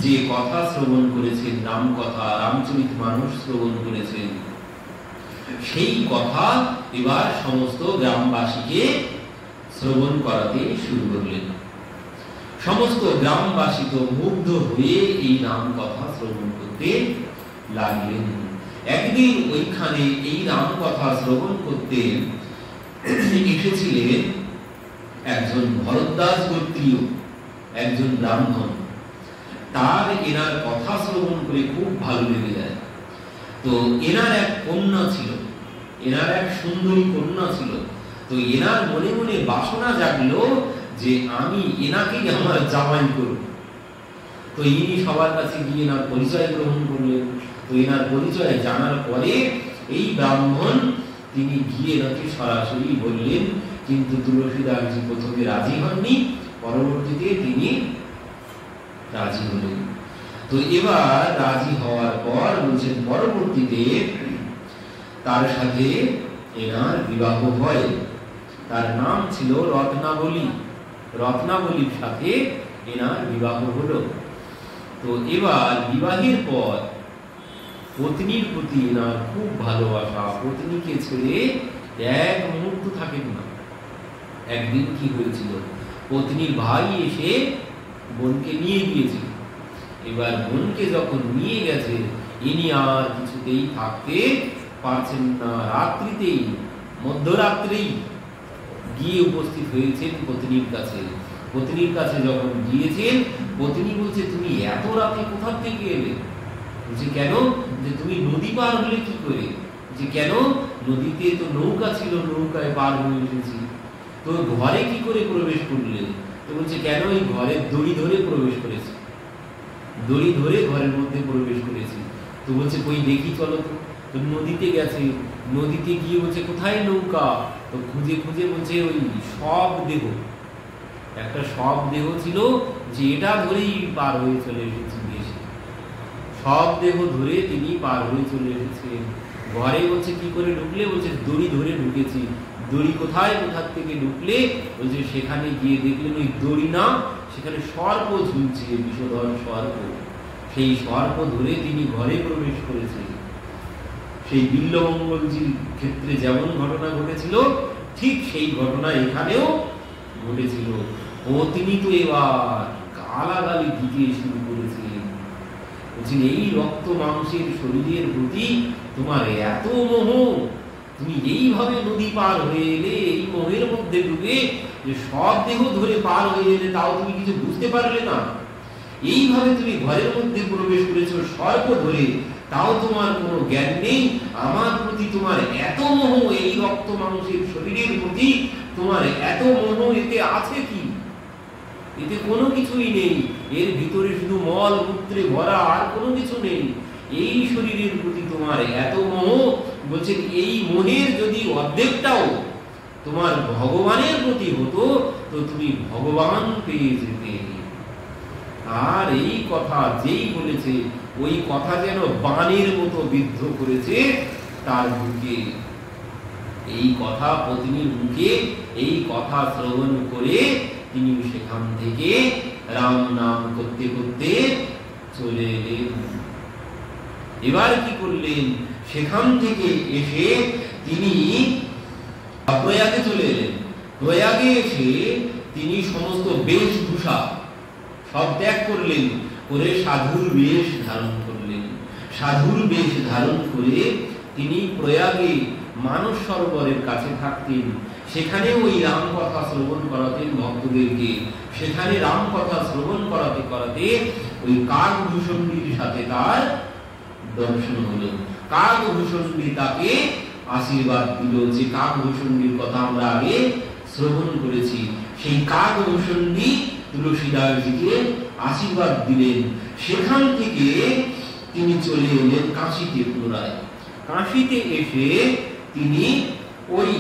যে কথা শ্রবণ করেছেন, নাম কথা রামচরিতমানস শ্রবণ করেছেন, সেই কথা এবার সমস্ত গ্রামবাসীকে শ্রবণ করাতে শুরু করলেন। সমস্ত গ্রামবাসী তো মুগ্ধ হয়ে এই নাম কথা শ্রবণ করতে লাগলেন। একদিন ওইখানে এই নাম কথা শ্রবণ করতে এসেছিলেন একজন ভরদ্বাজ গোত্রীয় একজন ব্রাহ্মণ। তার এনার কথা শ্রবণ করে খুব ভালো লেগে যায়। তো এনার এক কন্যা ছিল, এনার এক সুন্দরী কন্যা ছিল। তো এনার মনে মনে বাসনা জাগলো যে আমি এনাকে আমার জামাই করব। তো ইনি সবার কাছে গিয়ে এনার পরিচয় গ্রহণ করলেন। তো এনার পরিচয় জানার পরে এই ব্রাহ্মণ তিনি গিয়ে এনাকে সরাসরি বললেন, কিন্তু তুলসীদাসজি প্রথমে রাজি হননি, পরবর্তীতে তিনি রাজি হলেন। তো এবার রাজি হওয়ার পর বলছেন পরবর্তীতে তার সাথে এনার বিবাহ হয়। তার নাম ছিল রত্নাবলী। রত্নাবলীর সাথে এনার বিবাহ হলো। তো এবার বিবাহের পর পত্নীর প্রতি এনার খুব ভালোবাসা, পত্নীকে ছেড়ে এক মুহূর্ত থাকেন না। একদিন কি হয়েছিল, পত্নীর ভাই এসে বোনকে নিয়ে গিয়েছিল। এবার বোনকে যখন নিয়ে গেছে ইনি আর কিছুতেই থাকতে পারছেন না। রাত্রিতেই, মধ্যরাত্রেই গিয়ে উপস্থিত হয়েছেন পত্নীর কাছে। পত্নীর কাছে যখন গিয়েছেন, পত্নী বলছে তুমি এত রাতে কোথা থেকে এলে? বলছে কেন? যে তুমি নদী পার হলে কি করে? যে কেন? নদীতে তো নৌকা ছিল, নৌকায় পার হয়ে এসেছি। তো ঘরে কি করে প্রবেশ করলে? তো বলছে কেন? এই ঘরের দড়ি ধরে প্রবেশ করেছি, দড়ি ধরে ঘরের মধ্যে প্রবেশ করেছি। তো বলছে কই দেখি চলো তো। তো নদীতে গেছে, নদীতে গিয়ে বলছে কোথায় নৌকা? তো খুঁজে খুঁজে বলছে ওই সব দেহ, একটা সব দেহ ছিল, যে এটা ধরেই পার হয়ে চলে এসেছি দেশে। সব দেহ ধরে তিনি পার হয়ে চলে এসেছেন। ঘরে বলছে কি করে ঢুকলে? বলছে দড়ি ধরে ঢুকেছি। দড়ি কোথায়, কোথা থেকে ঢুকলে? বলছে সেখানে গিয়ে দেখলেন ওই দড়ি না, সেখানে সর্প ঝুলছে, বিষধর সর্প। সেই সর্প ধরে তিনি ঘরে প্রবেশ করেছেন। সেই বিল্বমঙ্গলজির ক্ষেত্রে যেমন ঘটনা ঘটেছিল, ঠিক সেই ঘটনা এখানেও ঘটেছিল। ও তিনি তো এবার গালাগালি দিতে শুরু করেছেন। বলছেন এই রক্ত মাংসের শরীরের প্রতি তোমার এত মোহ, তুমি এইভাবে নদী পার হয়ে এলে, এই মোহের মধ্যে ডুবে যে সব দেহ ধরে পার হয়ে এলে, তাও তুমি কিছু বুঝতে পারলে না। এইভাবে তুমি ঘরের মধ্যে প্রবেশ করেছো সর্প ধরে, তাও তোমার কোনো জ্ঞান নেই। আমার প্রতি তোমার এত মোহ, এই রক্ত মাংসের শরীরের প্রতি তোমার এত মোহ, এতে আছে কি? এতে কোনো কিছুই নেই। এর ভিতরে শুধু মল মূত্রে ভরা, আর কোনো কিছু নেই। এই শরীরের প্রতি তোমার এত মোহ, বলছেন এই মোহের যদি অর্ধেকটাও তোমার ভগবানের প্রতি হতো, তো তুমি ভগবান পেয়ে যেতে। আর এই কথা যেই বলেছে, ওই কথা যেন বাণের মতো বিদ্ধ করেছে তার বুকে। এই কথা পত্নীর মুখে, এই কথা শ্রবণ করে তিনি সেখান থেকে রাম নাম করতে করতে চলে এলেন। এবার কি করলেন, সেখান থেকে এসে তিনি প্রয়াগে চলে এলেন। প্রয়াগে এসে তিনি সমস্ত বেশভূষা সব ত্যাগ করলেন, করে সাধুর বেশ ধারণ করলেন। সাধুর বেশ ধারণ করে তিনি প্রয়াগে মানস সরোবরের কাছে থাকতেন। সেখানে ওই রাম কথা শ্রবণ করাতেন ভক্তদেরকে। সেখানে রাম কথা শ্রবণ করাতে করাতে ওই কাকভূষণীর সাথে তার দর্শন হলো। কাকভূষণী তাকে আশীর্বাদ দিল, যে কাকভূষণীর কথা আমরা আগে শ্রবণ করেছি। সেই কাকভূষণী তুলসীদাসজিকে আশীর্বাদ দিলেন। সেখান থেকে তিনি চলে এলেন কাশীতে পুনরায়। কাশীতে এসে তিনি ওই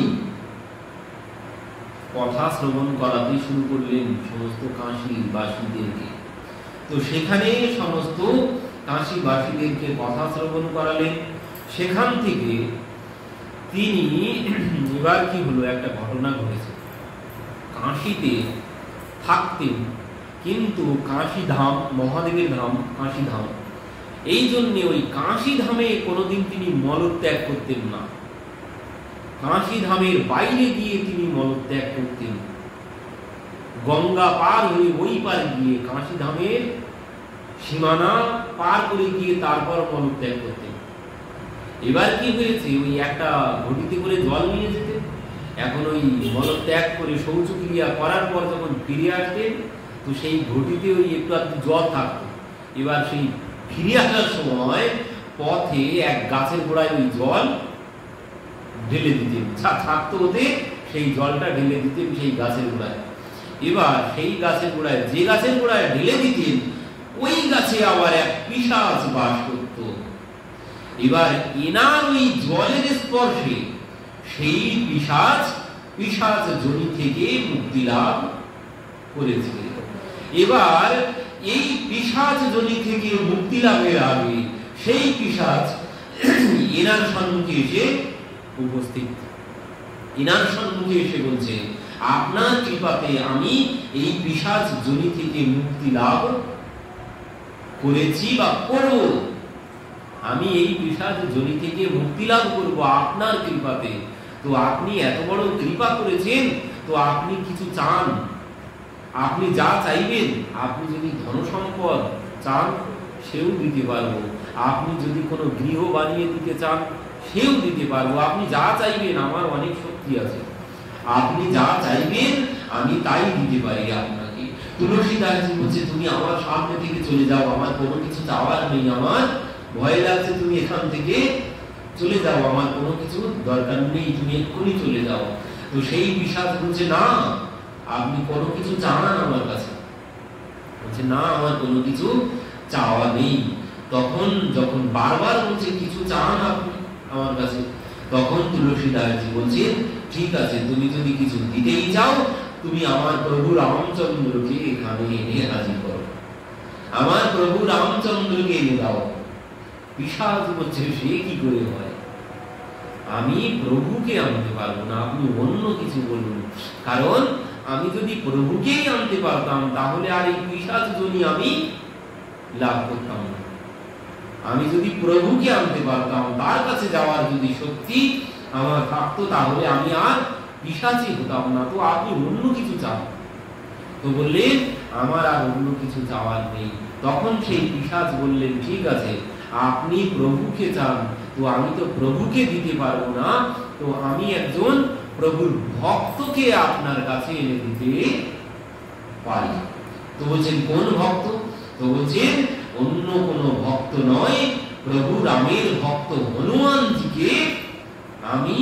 কথা শ্রবণ করাতে শুরু করলেন সমস্ত কাশীবাসীদেরকে। তো সেখানে সমস্ত কাশীবাসীদেরকে কথা শ্রবণ করালেন। সেখান থেকে তিনি এবার কি হলো, একটা ঘটনা ঘটেছে। কাশীতে থাকতেন, কিন্তু কাশী ধাম মহাদেবের ধাম, কাশী ধাম, এই জন্য ওই কাশী ধামে কোনোদিন তিনি মলত্যাগ করতেন না। কাশী ধামের বাইরে গিয়ে তিনি মলত্যাগ করতেন। গঙ্গা পার হয়ে ওই পার গিয়ে কাশী ধামের সীমানা পার করে গিয়ে তারপর মলত্যাগ করতেন। এবার কি হয়েছে, ওই একটা ঘটিতে করে জল নিয়ে যেতেন। এখন ওই মলত্যাগ করে শৌচক্রিয়া করার পর যখন ফিরে আসতেন, তো সেই ঘটিতে ওই একটু একটু জল থাকতো। এবার সেই ফিরে আসার সময় পথে এক গাছের গোড়ায় ওই জল ঢেলে দিতেন, থাকতো ওতে, সেই জলটা ঢেলে দিতেন সেই গাছের গোড়ায়। এবার সেই গাছের গোড়ায়, যে গাছের গোড়ায় ঢেলে দিতেন, ওই গাছে আবার এক পিশাচ বাস করত। এবার এনার ওই জলের স্পর্শে সেই পিশাচ জনি থেকে মুক্তি লাভ করেছে। এবার এই পিশাচ জনি থেকে মুক্তি লাভের আগে সেই পিশাচ এনার সম্মুখে এসে উপস্থিত। এনার সম্মুখে এসে বলছে, আপনার কৃপাতে আমি এই পিশাচ জনি থেকে মুক্তি লাভ করেছি বা করব। আমি এই পিশাচ জনি থেকে মুক্তি লাভ করব আপনার কৃপাতে। তো আপনি এত বড় কৃপা করেছেন, তো আপনি কিছু চান, আপনি যা চাইবেন, আপনি যদি ধন সম্পদ চান সেও দিতে পারবো, আপনি যদি কোনো গৃহ বানিয়ে দিতে চান সেও দিতে পারবো, আপনি যা চাইবেন, আমার অনেক শক্তি আছে, আপনি যা চাইবেন আমি তাই দিতে পারি আপনাকে। তুলসীদাসজি বলছে, তুমি আমার সামনে থেকে চলে যাও, আমার কোনো কিছু চাওয়ার নেই, আমার ভয় লাগছে, তুমি এখান থেকে চলে যাও, আমার কোনো কিছু দরকার নেই, তুমি এক্ষুনি চলে যাও। তো সেই পিশাচ বলছে, না আপনি কোনো কিছু চান আমার কাছে? বলছে, না আমার কোনো কিছু চাওয়া নেই। তখন যখন বারবার বলছে কিছু চান আপনি আমার কাছে, তখন তুলসীদাসজি বলছে, ঠিক আছে, তুমি যদি কিছু দিতেই চাও, তুমি আমার প্রভু রামচন্দ্রকে এখানে এনে হাজির করো, আমার প্রভু রামচন্দ্রকে এনে দাও। পিশাচ বলছে, সে কি করে হয়, আমি প্রভুকে আনতে পারবো না, আপনি অন্য কিছু বলুন। কারণ আমি যদি প্রভুকেই আনতে পারতাম, তাহলে আর এই পিশাচ জনি আমি লাভ করতাম না। আমি যদি প্রভুকে আনতে পারতাম, তার কাছে যাওয়ার যদি শক্তি আমার থাকতো, তাহলে আমি আর পিশাচি হতাম না। তো আপনি অন্য কিছু চান? তো বললেন, আমার আর অন্য কিছু চাওয়ার নেই। তখন সেই পিশাচ বললেন, ঠিক আছে, আপনি প্রভুকে চান, তো আমি তো প্রভুকে দিতে পারবো না, তো আমি একজন প্রভুর ভক্তকে আপনার কাছে এনে দিতে পারি। তো বলছেন, কোন ভক্ত? তো বলছেন, অন্য কোন ভক্ত নয়, প্রভু রামের ভক্ত হনুমানজিকে আমি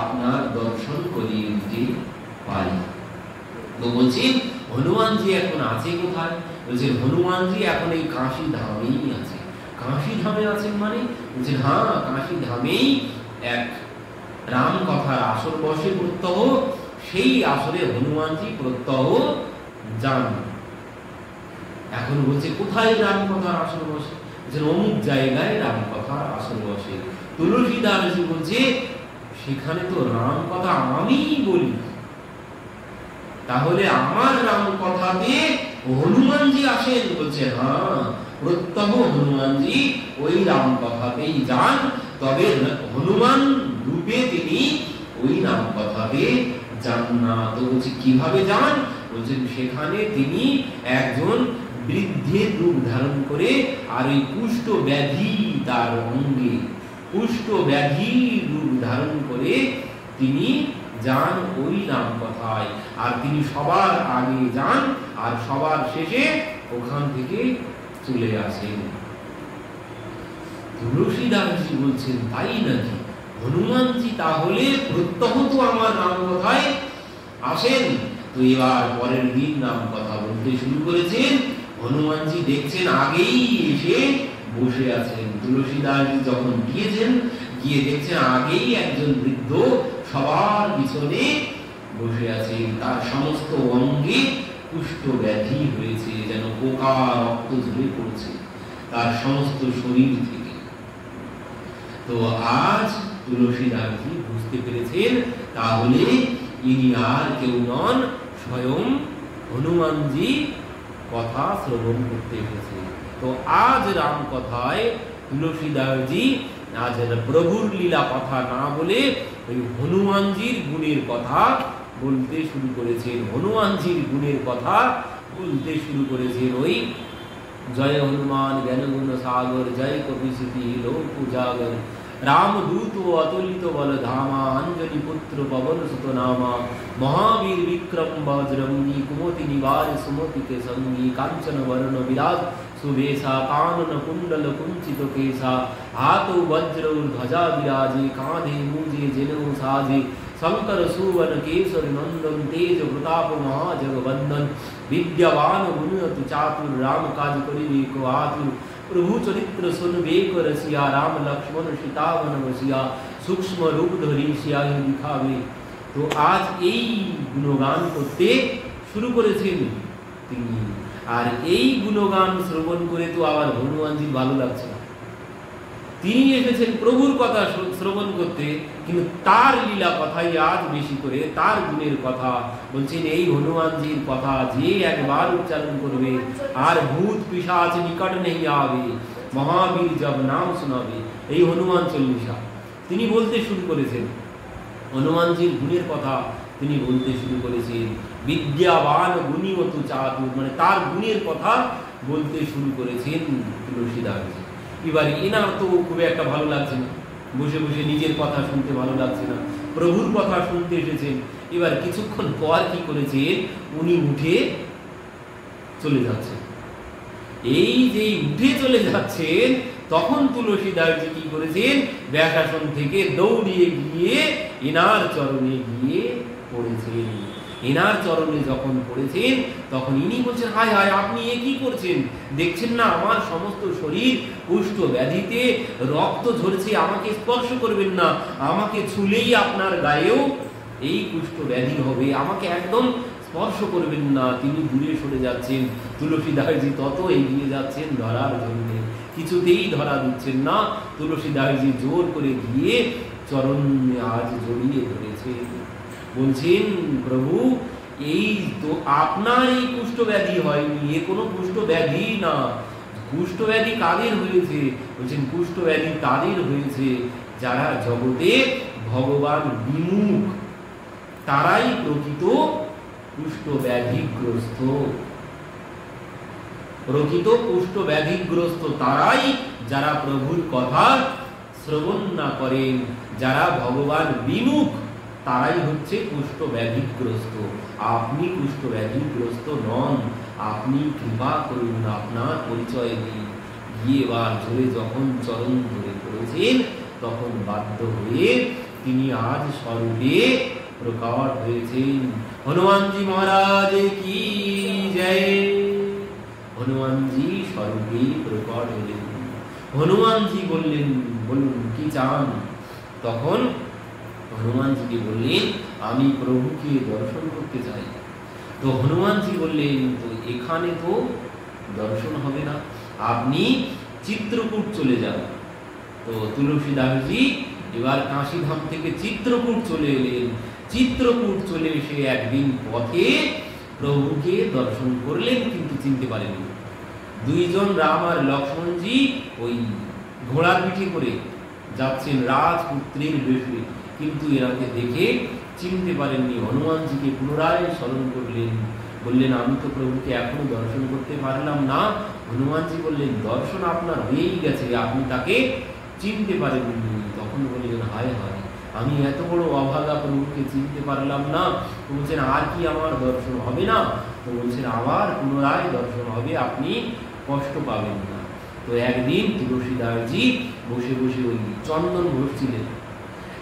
আপনার দর্শন করিয়ে দিতে পারি। তো বলছেন, হনুমানজি এখন আছে কোথায়? বলছেন, হনুমানজি এখন এই কাশী ধামেই আছে। কাশী ধামে আছেন মানে? বলছেন, হ্যাঁ, কাশী ধামেই এক রাম কথার আসর বসে প্রত্যহ, সেই আসরে হনুমানজি প্রত্যহ যান। এখন বলছে, কোথায় রাম কথার আসর বসে? বলছেন, অমুক জায়গায় রাম কথার আসর বসে। তুলসীদাসজি বলছে, সেখানে তো রাম কথা আমি বলি, তাহলে আমার রাম কথাতে হনুমানজি আসেন? বলছে হ্যাঁ, প্রত্যহ হনুমানজি ওই রাম কথাতেই যান, তবে হনুমান রূপে তিনি ওই রাম কথাতে যান না। তো বলছে কিভাবে যান? বলছেন সেখানে তিনি একজন বৃদ্ধের রূপ ধারণ করে, আর ওই কুষ্ঠ ব্যাধি তার অঙ্গে, কুষ্ঠ ব্যাধি রূপ ধারণ করে তিনি যান ওই নাম কথায়। আর তিনি সবার আগে যান আর সবার শেষে ওখান থেকে চলে আসেন। তুলসীদাসজি বলছেন তাই নাকি? হনুমানজি তাহলে প্রত্যহ তো আমার নাম কথায় আসেন। তো এবার পরের দিন নাম কথা বলতে শুরু করেছেন। হনুমানজি দেখছেন আগেই এসে বসে আছেন। তুলসীদাসজি যখন গিয়েছেন, গিয়ে দেখছেন আগেই একজন বৃদ্ধ সবার পিছনে বসে আছেন। তার সমস্ত অঙ্গে কুষ্ঠ ব্যাধি হয়েছে, যেন পোকা রক্ত ঝরে পড়ছে তার সমস্ত শরীর থেকে। তো আজ তুলসীদাসজি বুঝতে পেরেছেন তাহলে ইনি আর কেউ নন, স্বয়ং হনুমানজি কথা শ্রবণ করতে এসেছে। তো আজ রাম কথায় তুলসীদাসজি আজ প্রভুর লীলা কথা না বলে ওই হনুমানজির গুণের কথা বলতে শুরু করেছেন। হনুমানজির গুণের কথা বলতে শুরু করেছেন। ওই জয় হনুমান জ্ঞান গুণ সাগর, জয় কপিশতি লোক উজাগর, रामदूत अतुलित बल धामा, अंजलि पुत्र पवन सुत नामा, महावीर विक्रम बजरंगी, कुमति निवार सुमति के संगी, कांचन वर्ण विराज सुबेसा, कानन कुंडल कुंचित केसा, हाथो वज्र ध्वजा विराजे, कांधे मूजे जनेऊ साजे, शंकर सुवन केसरी नंदन, तेज प्रताप महाजगवंदन, विद्यावान गुणअति चातुर, राम काज करिबे को आतुर, प्रभु चरित्र सुनबे को रसिया, राम लक्ष्मण सीता वन बसिया, सूक्ष्म रूप धरि सियाहि दिखावे। तो आज এই গুণগান করতে শুরু করেছেন তিনি। আর এই গুণগান শ্রবণ করে তো আবার হনুমানজির ভালো লাগছে না। তিনি এসেছেন প্রভুর কথা শ্রবণ করতে, কিন্তু তার লীলা কথাই আজ বেশি করে, তার গুণের কথা বলছেন। এই হনুমানজির কথা যে একবার উচ্চারণ করবে আর ভূত পিশাচ নিকট নেই আবে, মহাবীর জব নাম শোনাবে, এই হনুমান চল্লিশা তিনি বলতে শুরু করেছেন। হনুমানজির গুণের কথা তিনি বলতে শুরু করেছেন। বিদ্যাবান গুণীয়তু চাতুর, মানে তার গুণের কথা বলতে শুরু করেছেন তুলসীদাসজি। এবার এনার তো খুব একটা ভালো লাগছে না, বসে বসে নিজের কথা শুনতে ভালো লাগছে না, প্রভুর কথা শুনতে এসেছেন। এবার কিছুক্ষণ পর কি করেছেন, উনি উঠে চলে যাচ্ছেন। এই যে উঠে চলে যাচ্ছেন, তখন তুলসীদাসজি কি করেছেন, ব্যাসাসন থেকে দৌড়িয়ে গিয়ে এনার চরণে গিয়ে পড়েছেন। এনার চরণে যখন পড়েছেন তখন ইনি বলছেন, হায় হায় আপনি এ কি করছেন, দেখছেন না আমার সমস্ত শরীর কুষ্ঠ ব্যাধিতে রক্ত ঝরছে, আমাকে স্পর্শ করবেন না, আমাকে ছুলেই আপনার গায়েও এই কুষ্ঠ ব্যাধি হবে, আমাকে একদম স্পর্শ করবেন না। তিনি দূরে সরে যাচ্ছেন, তুলসীদাসজি তত এগিয়ে যাচ্ছেন ধরার জন্য, কিছুতেই ধরা দিচ্ছেন না। তুলসীদাসজি জোর করে গিয়ে চরণ আজ জড়িয়ে ধরেছে, বলছেন প্রভু এই তো আপনার এই কুষ্ঠ ব্যাধি হয়নি, এ কোনো কুষ্ঠ ব্যাধি না। কুষ্ঠ ব্যাধি কাদের হয়েছে? বলছেন কুষ্ঠ ব্যাধি তাদের হয়েছে যারা জগতে ভগবান বিমুখ, তারাই প্রকৃত কুষ্ঠ ব্যাধিগ্রস্ত। প্রকৃত কুষ্ঠ ব্যাধিগ্রস্ত তারাই যারা প্রভুর কথা শ্রবণ না করেন, যারা ভগবান বিমুখ, তারাই হচ্ছে কুষ্ঠ ব্যাধিগ্রস্ত। আপনি কুষ্ঠ ব্যাধিগ্রস্ত নন, আপনি কৃপা করুন, আপনার পরিচয় দিন। গিয়ে এবার ধরে যখন চরণ ধরে পড়েছেন, তখন বাধ্য হয়ে তিনি আজ স্বরূপে প্রকট হয়েছেন। হনুমানজি মহারাজ কি জয়। হনুমানজি স্বরূপে প্রকট হলেন। হনুমানজি বললেন, বলুন কি চান? তখন হনুমানজিকে বললেন, আমি প্রভুকে দর্শন করতে চাই। তো হনুমানজি বললেন, তো এখানে তো দর্শন হবে না, আপনি চিত্রকূট চলে যান। তো তুলসীদাসজি এবার কাশীধাম থেকে চিত্রকূট চলে এলেন। চিত্রকূট চলে এসে একদিন পথে প্রভুকে দর্শন করলেন, কিন্তু চিনতে পারেননি। দুইজন রাম আর লক্ষ্মণজি ওই ঘোড়ার পিঠে করে যাচ্ছেন রাজপুত্রের বেশে, কিন্তু এরাকে দেখে চিনতে পারেননি। হনুমানজিকে পুনরায় স্মরণ করলেন, বললেন আমি তো প্রভুকে এখনো দর্শন করতে পারলাম না। হনুমানজি বললেন দর্শন আপনার হয়েই গেছে, আপনি তাকে চিনতে পারেননি। তখন বললেন হায় হায়, আমি এত বড় অভাগা, প্রভুকে চিনতে পারলাম না। বলছেন আর কি আমার দর্শন হবে না? তো বলছেন আবার পুনরায় দর্শন হবে, আপনি কষ্ট পাবেন না। তো একদিন তুলসীদাসজি বসে বসে ওই চন্দন ঘষছিলেন।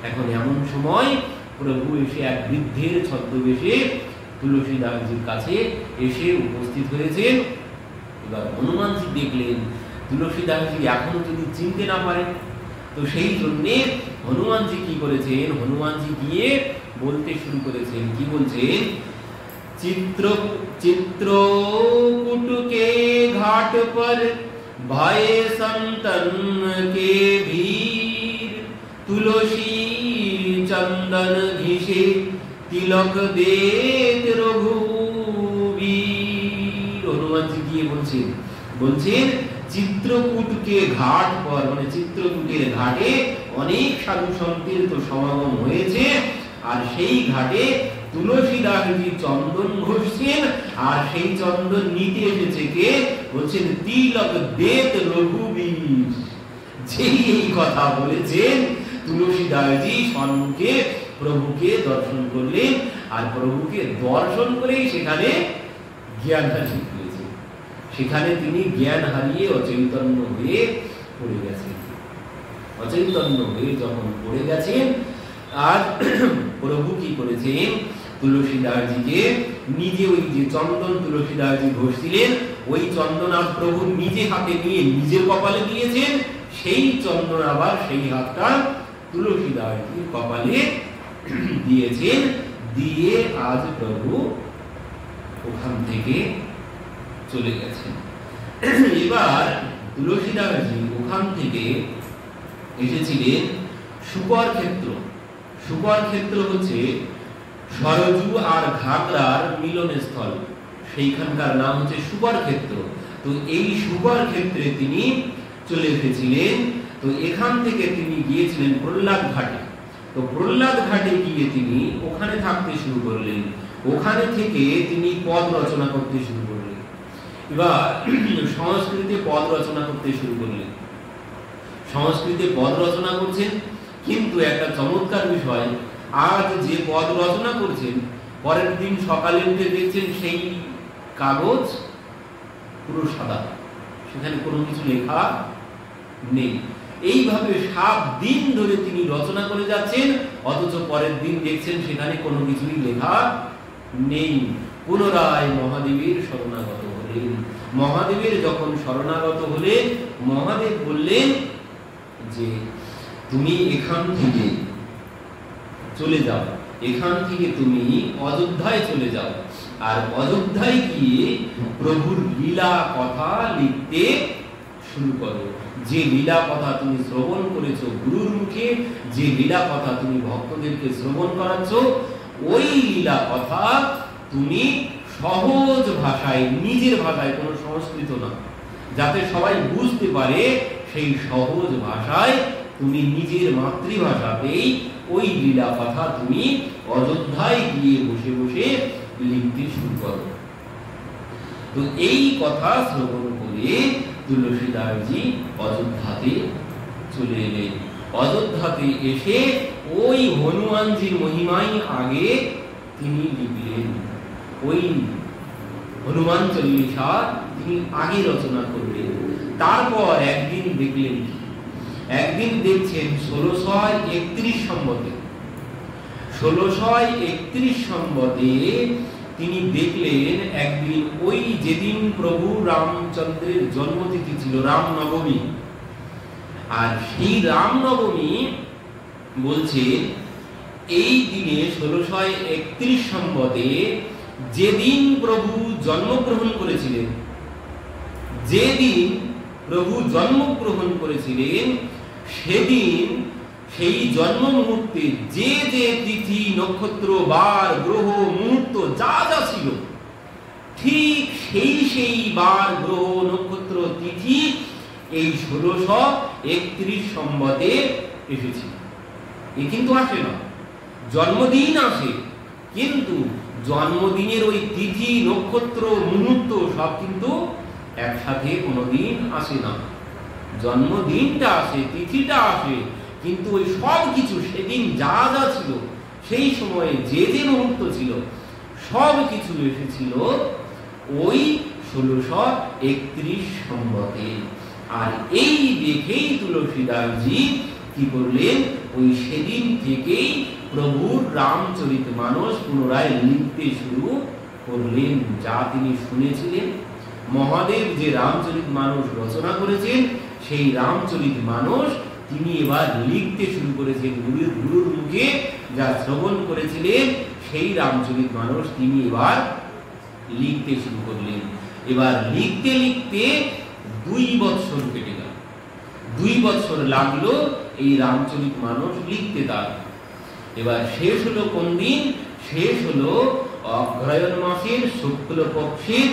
এখন এমন সময় প্রভু এসে এক বৃদ্ধের ছদ্মবেশে তুলসীদাসজির কাছে এসে উপস্থিত হয়েছেন। এবার হনুমানজি দেখলেন তুলসীদাসজি এখনো যদি চিনতে না পারেন, তো সেই জন্যে হনুমানজি কি করেছেন, হনুমানজি গিয়ে বলতে শুরু করেছেন। কি বলছেন? चित्रकूट के घाट पर भये संतन के भीर, तुलसी चंदन घिसे तिलक देत रघुबीर। हनुमानजी গিয়ে বলছেন চিত্রকূটকে ঘাট পর, মানে চিত্রকূটের ঘাটে অনেক সাধু সন্তের তো সমাগম হয়েছে, আর সেই ঘাটে তুলসীদাসজি চন্দন ঘষছেন, আর সেই চন্দন নিতে এসেছে কে? বলছেন তিলক দেত রঘুবীর। যেই এই কথা বলেছেন তুলসীদাসজি সম্মুখে প্রভুকে দর্শন করলেন, আর প্রভুকে দর্শন করেই সেখানে জ্ঞান হারিয়ে ফেলেছেন। সেখানে তিনি জ্ঞান হারিয়ে অচৈতন্য হয়ে পড়ে গেছেন। অচৈতন্য হয়ে যখন পড়ে গেছেন, আর প্রভু কি করেছেন? তুলসীদাসজিকে নিজে ওই যে চন্দন তুলসীদাসজি ঘষছিলেন, ওই চন্দন আর প্রভু নিজে হাতে নিয়ে নিজের কপালে দিয়েছেন। সেই চন্দন আবার সেই হাতটা তুলসীদাসজির কপালে দিয়েছেন। দিয়ে আজ প্রভু ওখান থেকে চলে গেছেন। এবার তুলসীদাসজি ওখান থেকে এসেছিলেন সুকর ক্ষেত্র। সুকর ক্ষেত্র হচ্ছে সরজু আর ঘাগরার মিলনস্থল, সেইখানকার নাম হচ্ছে সুকর ক্ষেত্র। তো এই সুকর ক্ষেত্রে তিনি চলে এসেছিলেন। তো এখান থেকে তিনি গিয়েছিলেন প্রহ্লাদ ঘাটে। তো প্রহ্লাদ ঘাটে গিয়ে তিনি ওখানে থাকতে শুরু করলেন। ওখানে থেকে তিনি পদ রচনা করতে শুরু করলেন। এবার সংস্কৃতে পদ রচনা করতে শুরু করলেন। সংস্কৃতে পদ রচনা করছেন, কিন্তু একটা চমৎকার বিষয়, আজ যে পদ রচনা করছেন পরের দিন সকালে উঠে দেখছেন সেই কাগজ পুরো সাদা, সেখানে কোনো কিছু লেখা নেই। এইভাবে 7 দিন ধরে তিনি রচনা করে যাচ্ছেন, অথচ পরের দিন দেখছেন সেখানে কোনো কিছুই লেখা নেই। পুনরায় মহাদেবের শরণাগত হলেন। মহাদেবের যখন শরণাগত হলেন, মহাদেব বললেন যে তুমি এখান থেকে চলে যাও, এখান থেকে তুমি অযোধ্যায় চলে যাও, আর অযোধ্যায় গিয়ে প্রভুর লীলা কথা লিখতে শুরু করো। যে লীলা কথা তুমি শ্রবণ করেছো গুরুর মুখে, যে লীলা কথা তুমি ভক্তদেরকে শ্রবণ করাচ্ছ, ওই লীলা কথা তুমি সহজ ভাষায়, নিজের ভাষায়, কোনো সংস্কৃত না, যাতে সবাই বুঝতে পারে, সেই সহজ ভাষায় তুমি নিজের মাতৃভাষাতেই ওই লীলা কথা তুমি অযোধ্যায় গিয়ে বসে বসে লিখতে শুরু করো। তো এই কথা শ্রবণ করে তুলসীদাসজি অযোধ্যাতে চলে এলেন। অযোধ্যাতে এসে ওই হনুমানজির মহিমাই আগে তিনি লিখলেন। ওই হনুমান চল্লিশা তিনি আগে রচনা করলেন। তারপর একদিন দেখলেন, একদিন দেখছেন 1631 সম্বতে, 1631 সম্বতে তিনি দেখলেন একদিন ওই যেদিন প্রভু রামচন্দ্রের জন্মতিথি ছিল, রামনবমী। আর সেই রামনবমী বলছে এই দিনে 1631 সম্বতে যেদিন প্রভু জন্মগ্রহণ করেছিলেন, যেদিন প্রভু জন্মগ্রহণ করেছিলেন, সেদিন সেই জন্ম মুহূর্তে যে যে তিথি নক্ষত্র বার গ্রহ মুহূর্ত যা যা ছিল ঠিক সেই বার গ্রহ নক্ষত্র তিথি এই 1631 সম্বতে এসেছে। এ কিন্তু আসে না, জন্মদিন আসে, কিন্তু জন্মদিনের ওই তিথি নক্ষত্র মুহূর্ত সব কিন্তু একসাথে কোনোদিন আসে না। জন্মদিনটা আসে, তিথিটা আসে, কিন্তু ওই সব কিছু সেদিন যা যা ছিল সেই সময়ে যে যে মুহূর্ত ছিল সব কিছু এসেছিল ওই 1631 সম্বতে। আর এই দেখেই তুলসীদাসজি কি করলেন, ওই সেদিন থেকেই প্রভুর রামচরিতমানস পুনরায় লিখতে শুরু করলেন। যা তিনি শুনেছিলেন, মহাদেব যে রামচরিতমানস রচনা করেছেন সেই রামচরিতমানস তিনি এবার লিখতে শুরু করেছেন। গুরুর মুখে যা শ্রবণ করেছিলেন সেই রামচরিতমানস তিনি এবার লিখতে শুরু করলেন। এবার লিখতে লিখতে 2 বছর কেটে গেল। 2 বছর লাগলো এই রামচরিতমানস লিখতে তার। এবার শেষ হলো কোন দিন? শেষ হলো অগ্রহায়ণ মাসের শুক্লপক্ষের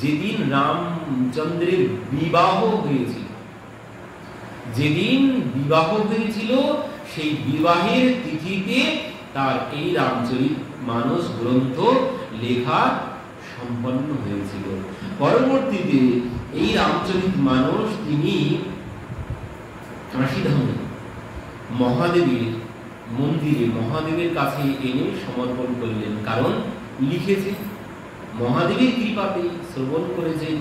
যেদিন রামচন্দ্রের বিবাহ হয়েছিল। যেদিন বিবাহ হয়েছিল সেই বিবাহের তিথিতে তার এই রামচরিতমানস গ্রন্থ লেখা সম্পন্ন হয়েছিল। পরবর্তীতে এই রামচরিতমানস তিনি কাশীধামে মহাদেবের মন্দিরে মহাদেবের কাছে এনে সমর্পণ করলেন। কারণ লিখেছে মহাদেবের কৃপাতে, শ্রবণ করেছেন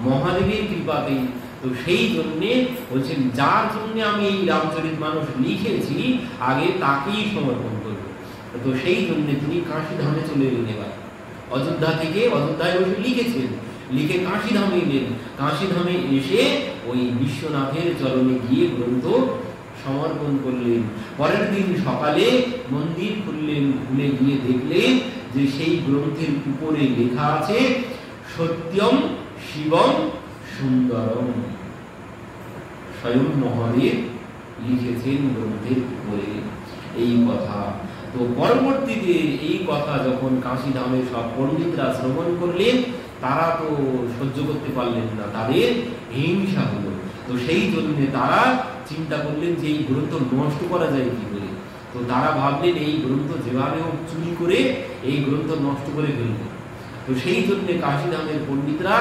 মহাদেবের কৃপাতে। তো সেই জন্য বলছেন যার জন্য আমি এই রামচরিতমানস লিখেছি আগে তাকেই সমর্পণ করব। তো সেই জন্য তিনি কাশীধামে চলে এলেন। এবার অযোধ্যা থেকে, অযোধ্যায় বসে লিখেছেন, লিখে কাশীধামে এলেন। কাশীধামে এসে ওই বিশ্বনাথের চরণে গিয়ে গ্রন্থ সমর্পণ করলেন। পরের দিন সকালে মন্দির খুললেন, খুলে গিয়ে দেখলেন যে সেই গ্রন্থের উপরে লেখা আছে সত্যম শিবম সুন্দরম। স্বয়ং মহাদেব লিখেছেন গ্রন্থের উপরে এই কথা। তো পরবর্তীতে এই কথা যখন কাশীধামের সব পণ্ডিতরা শ্রবণ করলেন তারা তো সহ্য করতে পারলেন না, তাদের হিংসা হলো। তো সেই জন্য তারা চিন্তা করলেন যে এই গ্রন্থ নষ্ট করা যায় কি করে। তো তারা ভাবলেন এই গ্রন্থ যেভাবে হোক চুরি করে এই গ্রন্থ নষ্ট করে ফেলবে। তো সেই জন্য কাশীধামের পণ্ডিতরা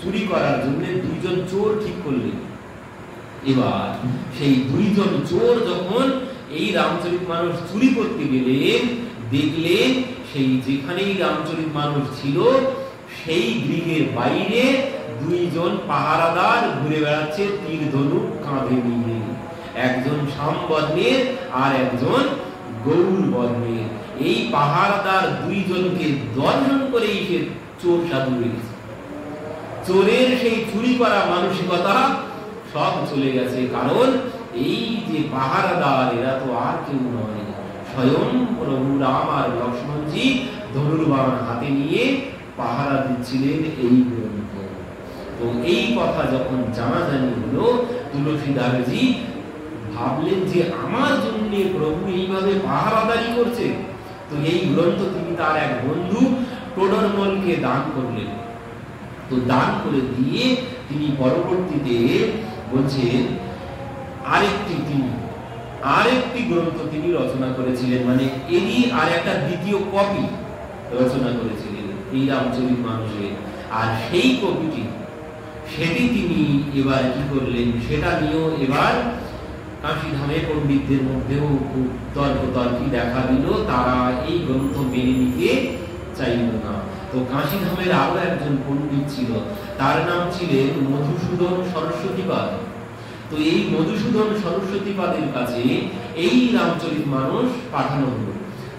চুরি করার জন্য 2 জন চোর ঠিক করলেন। এবার সেই 2 জন চোর যখন এই রামচরিতমানস চুরি করতে গেলেন, দেখলেন সেই যেখানেই রামচরিতমানস ছিল সেই গৃহের বাইরে 2 জন পাহারাদার ঘুরে বেড়াচ্ছে তীর ধনুক কাঁধে নিয়ে। একজন শাম বর্ণের আর একজন গৌর বর্ণের। এই পাহারাদার 2 জনকে দর্শন করেই সে চোর সাধু হয়ে গেছে। চোরের সেই চুরি করা মানসিকতা সব চলে গেছে। কারণ এই যে পাহারাদার এরা তো আর কেউ নয়, স্বয়ং প্রভু রাম আর লক্ষ্মণজি ধনুর্বাণ হাতে নিয়ে পাহারা দিচ্ছিলেন এই গ্রন্থ। তো এই কথা যখন জানাজানি হলো তুলসীদাসজি ভাবলেন যে আমার জন্য প্রভু এইভাবে পাহারাদারি করছে। তো এই গ্রন্থ তিনি তার এক বন্ধু টোডরমলকে দান করলেন। তো দান করে দিয়ে তিনি পরবর্তীতে বলছেন আরেকটি গ্রন্থ তিনি রচনা করেছিলেন, মানে এরই আর একটা দ্বিতীয় কপি রচনা করেছিলেন এই রামচরিতমানসের। আর সেই কপিটি সেটি তিনি এবার কি করলেন, সেটা নিয়েও এবার কাশীধামের পণ্ডিতদের মধ্যেও খুব তর্কতর্কি দেখা দিল। তারা এই গ্রন্থ মেনে নিতে চাইল না। তো কাশীধামের আরো একজন পণ্ডিত ছিল, তার নাম ছিলেন মধুসূদন সরস্বতীপাদ। তো এই মধুসূদন সরস্বতীপাদের কাছে এই রামচরিতমানস পাঠানো হলো।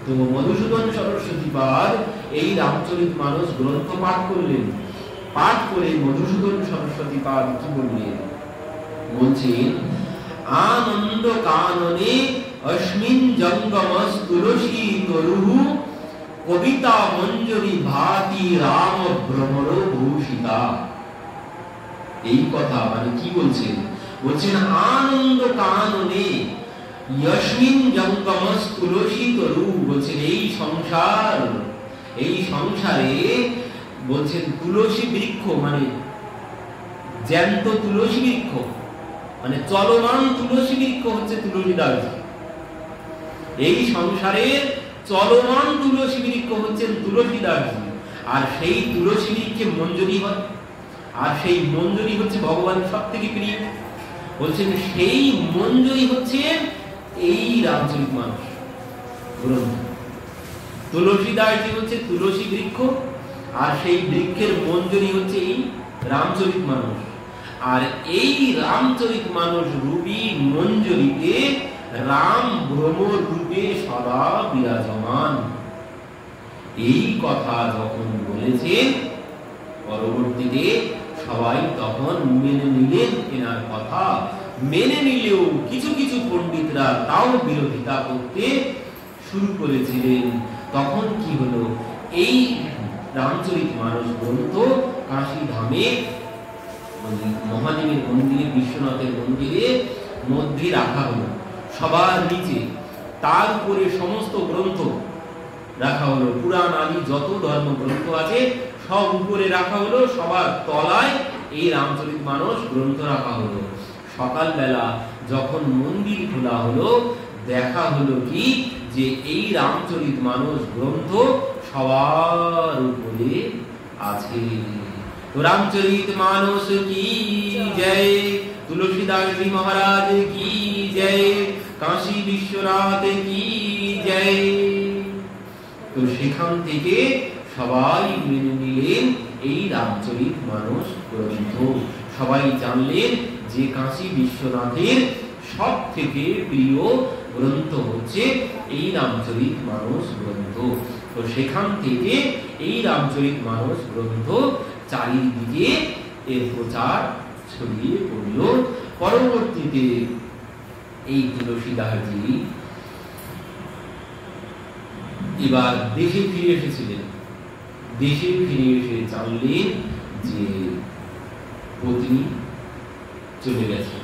তো মধুসূদন সরস্বতীপাদ এই রামচরিতমানস গ্রন্থ পাঠ করলেন। পাঠ করে মধুসূদন সরস্বতীপাদ কি বললেন, বলছেন আনন্দ কাননে অস্মিন জঙ্গমস তুলসী তরুহু কবিতা মঞ্জরি ভাতি রাম ভ্রমর ভূষিতা। এই কথা মানে কি বলছেন, বলছেন আনন্দ কাননে यस्मिन् जंगमस् तुलसी तरु বলছেন এই সংসারে বলছেন তুলসী বৃক্ষ মানে জ্যান্ত তুলসী বৃক্ষ মানে চলমান তুলসী বৃক্ষ হচ্ছে তুলসী দাসজি। এই সংসারের চলমান তুলসী বৃক্ষ হচ্ছেন তুলসী দাসজি। আর সেই তুলসী বৃক্ষে মঞ্জরি হয়, আর সেই মঞ্জরি হচ্ছে ভগবান সব থেকে প্রিয়। বলছেন সেই মঞ্জরি হচ্ছে এই রামচরিতমানস গ্রন্থ। তুলসী দাসজি হচ্ছে তুলসী বৃক্ষ, আর সেই বৃক্ষের মঞ্জরি হচ্ছে এই রামচরিতমানস। আর এই রামচরিতমানস রূপী মঞ্জরিতে রাম ভ্রমর রূপে সদা বিরাজমান। এই কথা যখন বলেছেন পরবর্তীতে সবাই তখন মেনে নিলেন এনার কথা। মেনে নিলেও কিছু কিছু পণ্ডিতরা তাও বিরোধিতা করতে শুরু করেছিলেন। তখন কি হলো, এই রামচরিতমানস গ্রন্থ কাশী ধামে মহাদেবের মন্দিরে, বিশ্বনাথের মন্দিরে মধ্যে রাখা হলো, সবার নিচে। তার উপরে সমস্ত গ্রন্থ রাখা হলো, পুরাণ আদি যত ধর্মগ্রন্থ আছে সব উপরে রাখা হলো, সবার তলায় এই রামচরিতমানস গ্রন্থ রাখা হলো। সকালবেলা যখন মন্দির খোলা হলো, দেখা হলো কি যে এই রামচরিতমানস গ্রন্থ সবার উপরে আছে। তো রামচরিতমানস কি জয়, তুলসীদাসজি মহারাজ কি জয়, কাশী বিশ্বনাথ কি জয়। তো সেখান থেকে সবাই মেনে নিলেন এই রামচরিতমানস গ্রন্থ। সবাই জানলেন যে কাশী বিশ্বনাথের সব থেকে প্রিয় গ্রন্থ হচ্ছে এই রামচরিতমানস গ্রন্থ। তো সেখান থেকে এই রামচরিতমানস গ্রন্থ চারিদিকে এর প্রচার ছড়িয়ে পড়ল। পরবর্তীতে এই তুলসীদাসজি এবার দেশে ফিরে এসেছিলেন। দেশে ফিরে এসে জানলেন যে পত্নী চলে গেছে,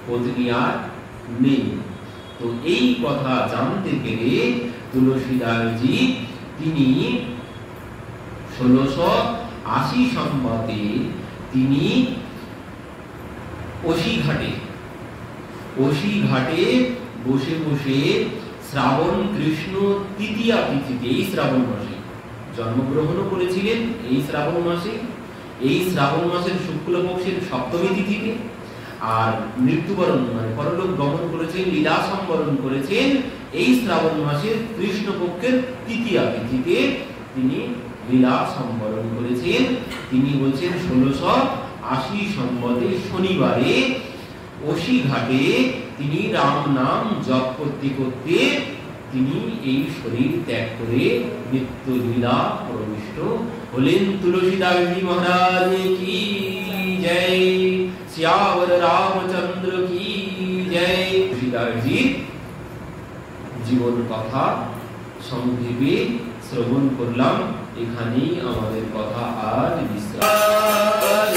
পত্নী আর নেই। তো এই কথা জানতে পেরে তুলসীদাসজি তিনি 1680 সম্বতে তিনি অসিঘাটে বসে বসে শ্রাবণ কৃষ্ণ তৃতীয়া তিথিতে, এই শ্রাবণ মাসে জন্মগ্রহণ করেছিলেন। এই শ্রাবণ মাসের শুক্লপক্ষের সপ্তমী তিথিতে, আর মৃত্যুবরণ মানে পরলোক গমন করেছেন, লীলা সম্বরণ করেছেন এই শ্রাবণ মাসের কৃষ্ণপক্ষের তৃতীয়া তিথিতে তিনি লীলা সম্বরণ করেছেন। তিনি বলছেন 1680 সম্বতে শনিবারে অসিঘাটে তিনি রাম নাম জপ করতে করতে তিনি এই শরীর ত্যাগ করে নিত্য লীলা প্রবিষ্ট হলেন। তুলসীদাসজি মহারাজ কি জয়, শ্যামর রামচন্দ্র কি জয়। তুলসীদাসজির জীবন কথা সংক্ষেপে শ্রবণ করলাম। এখানেই আমাদের কথা আজ বিশ্রাম।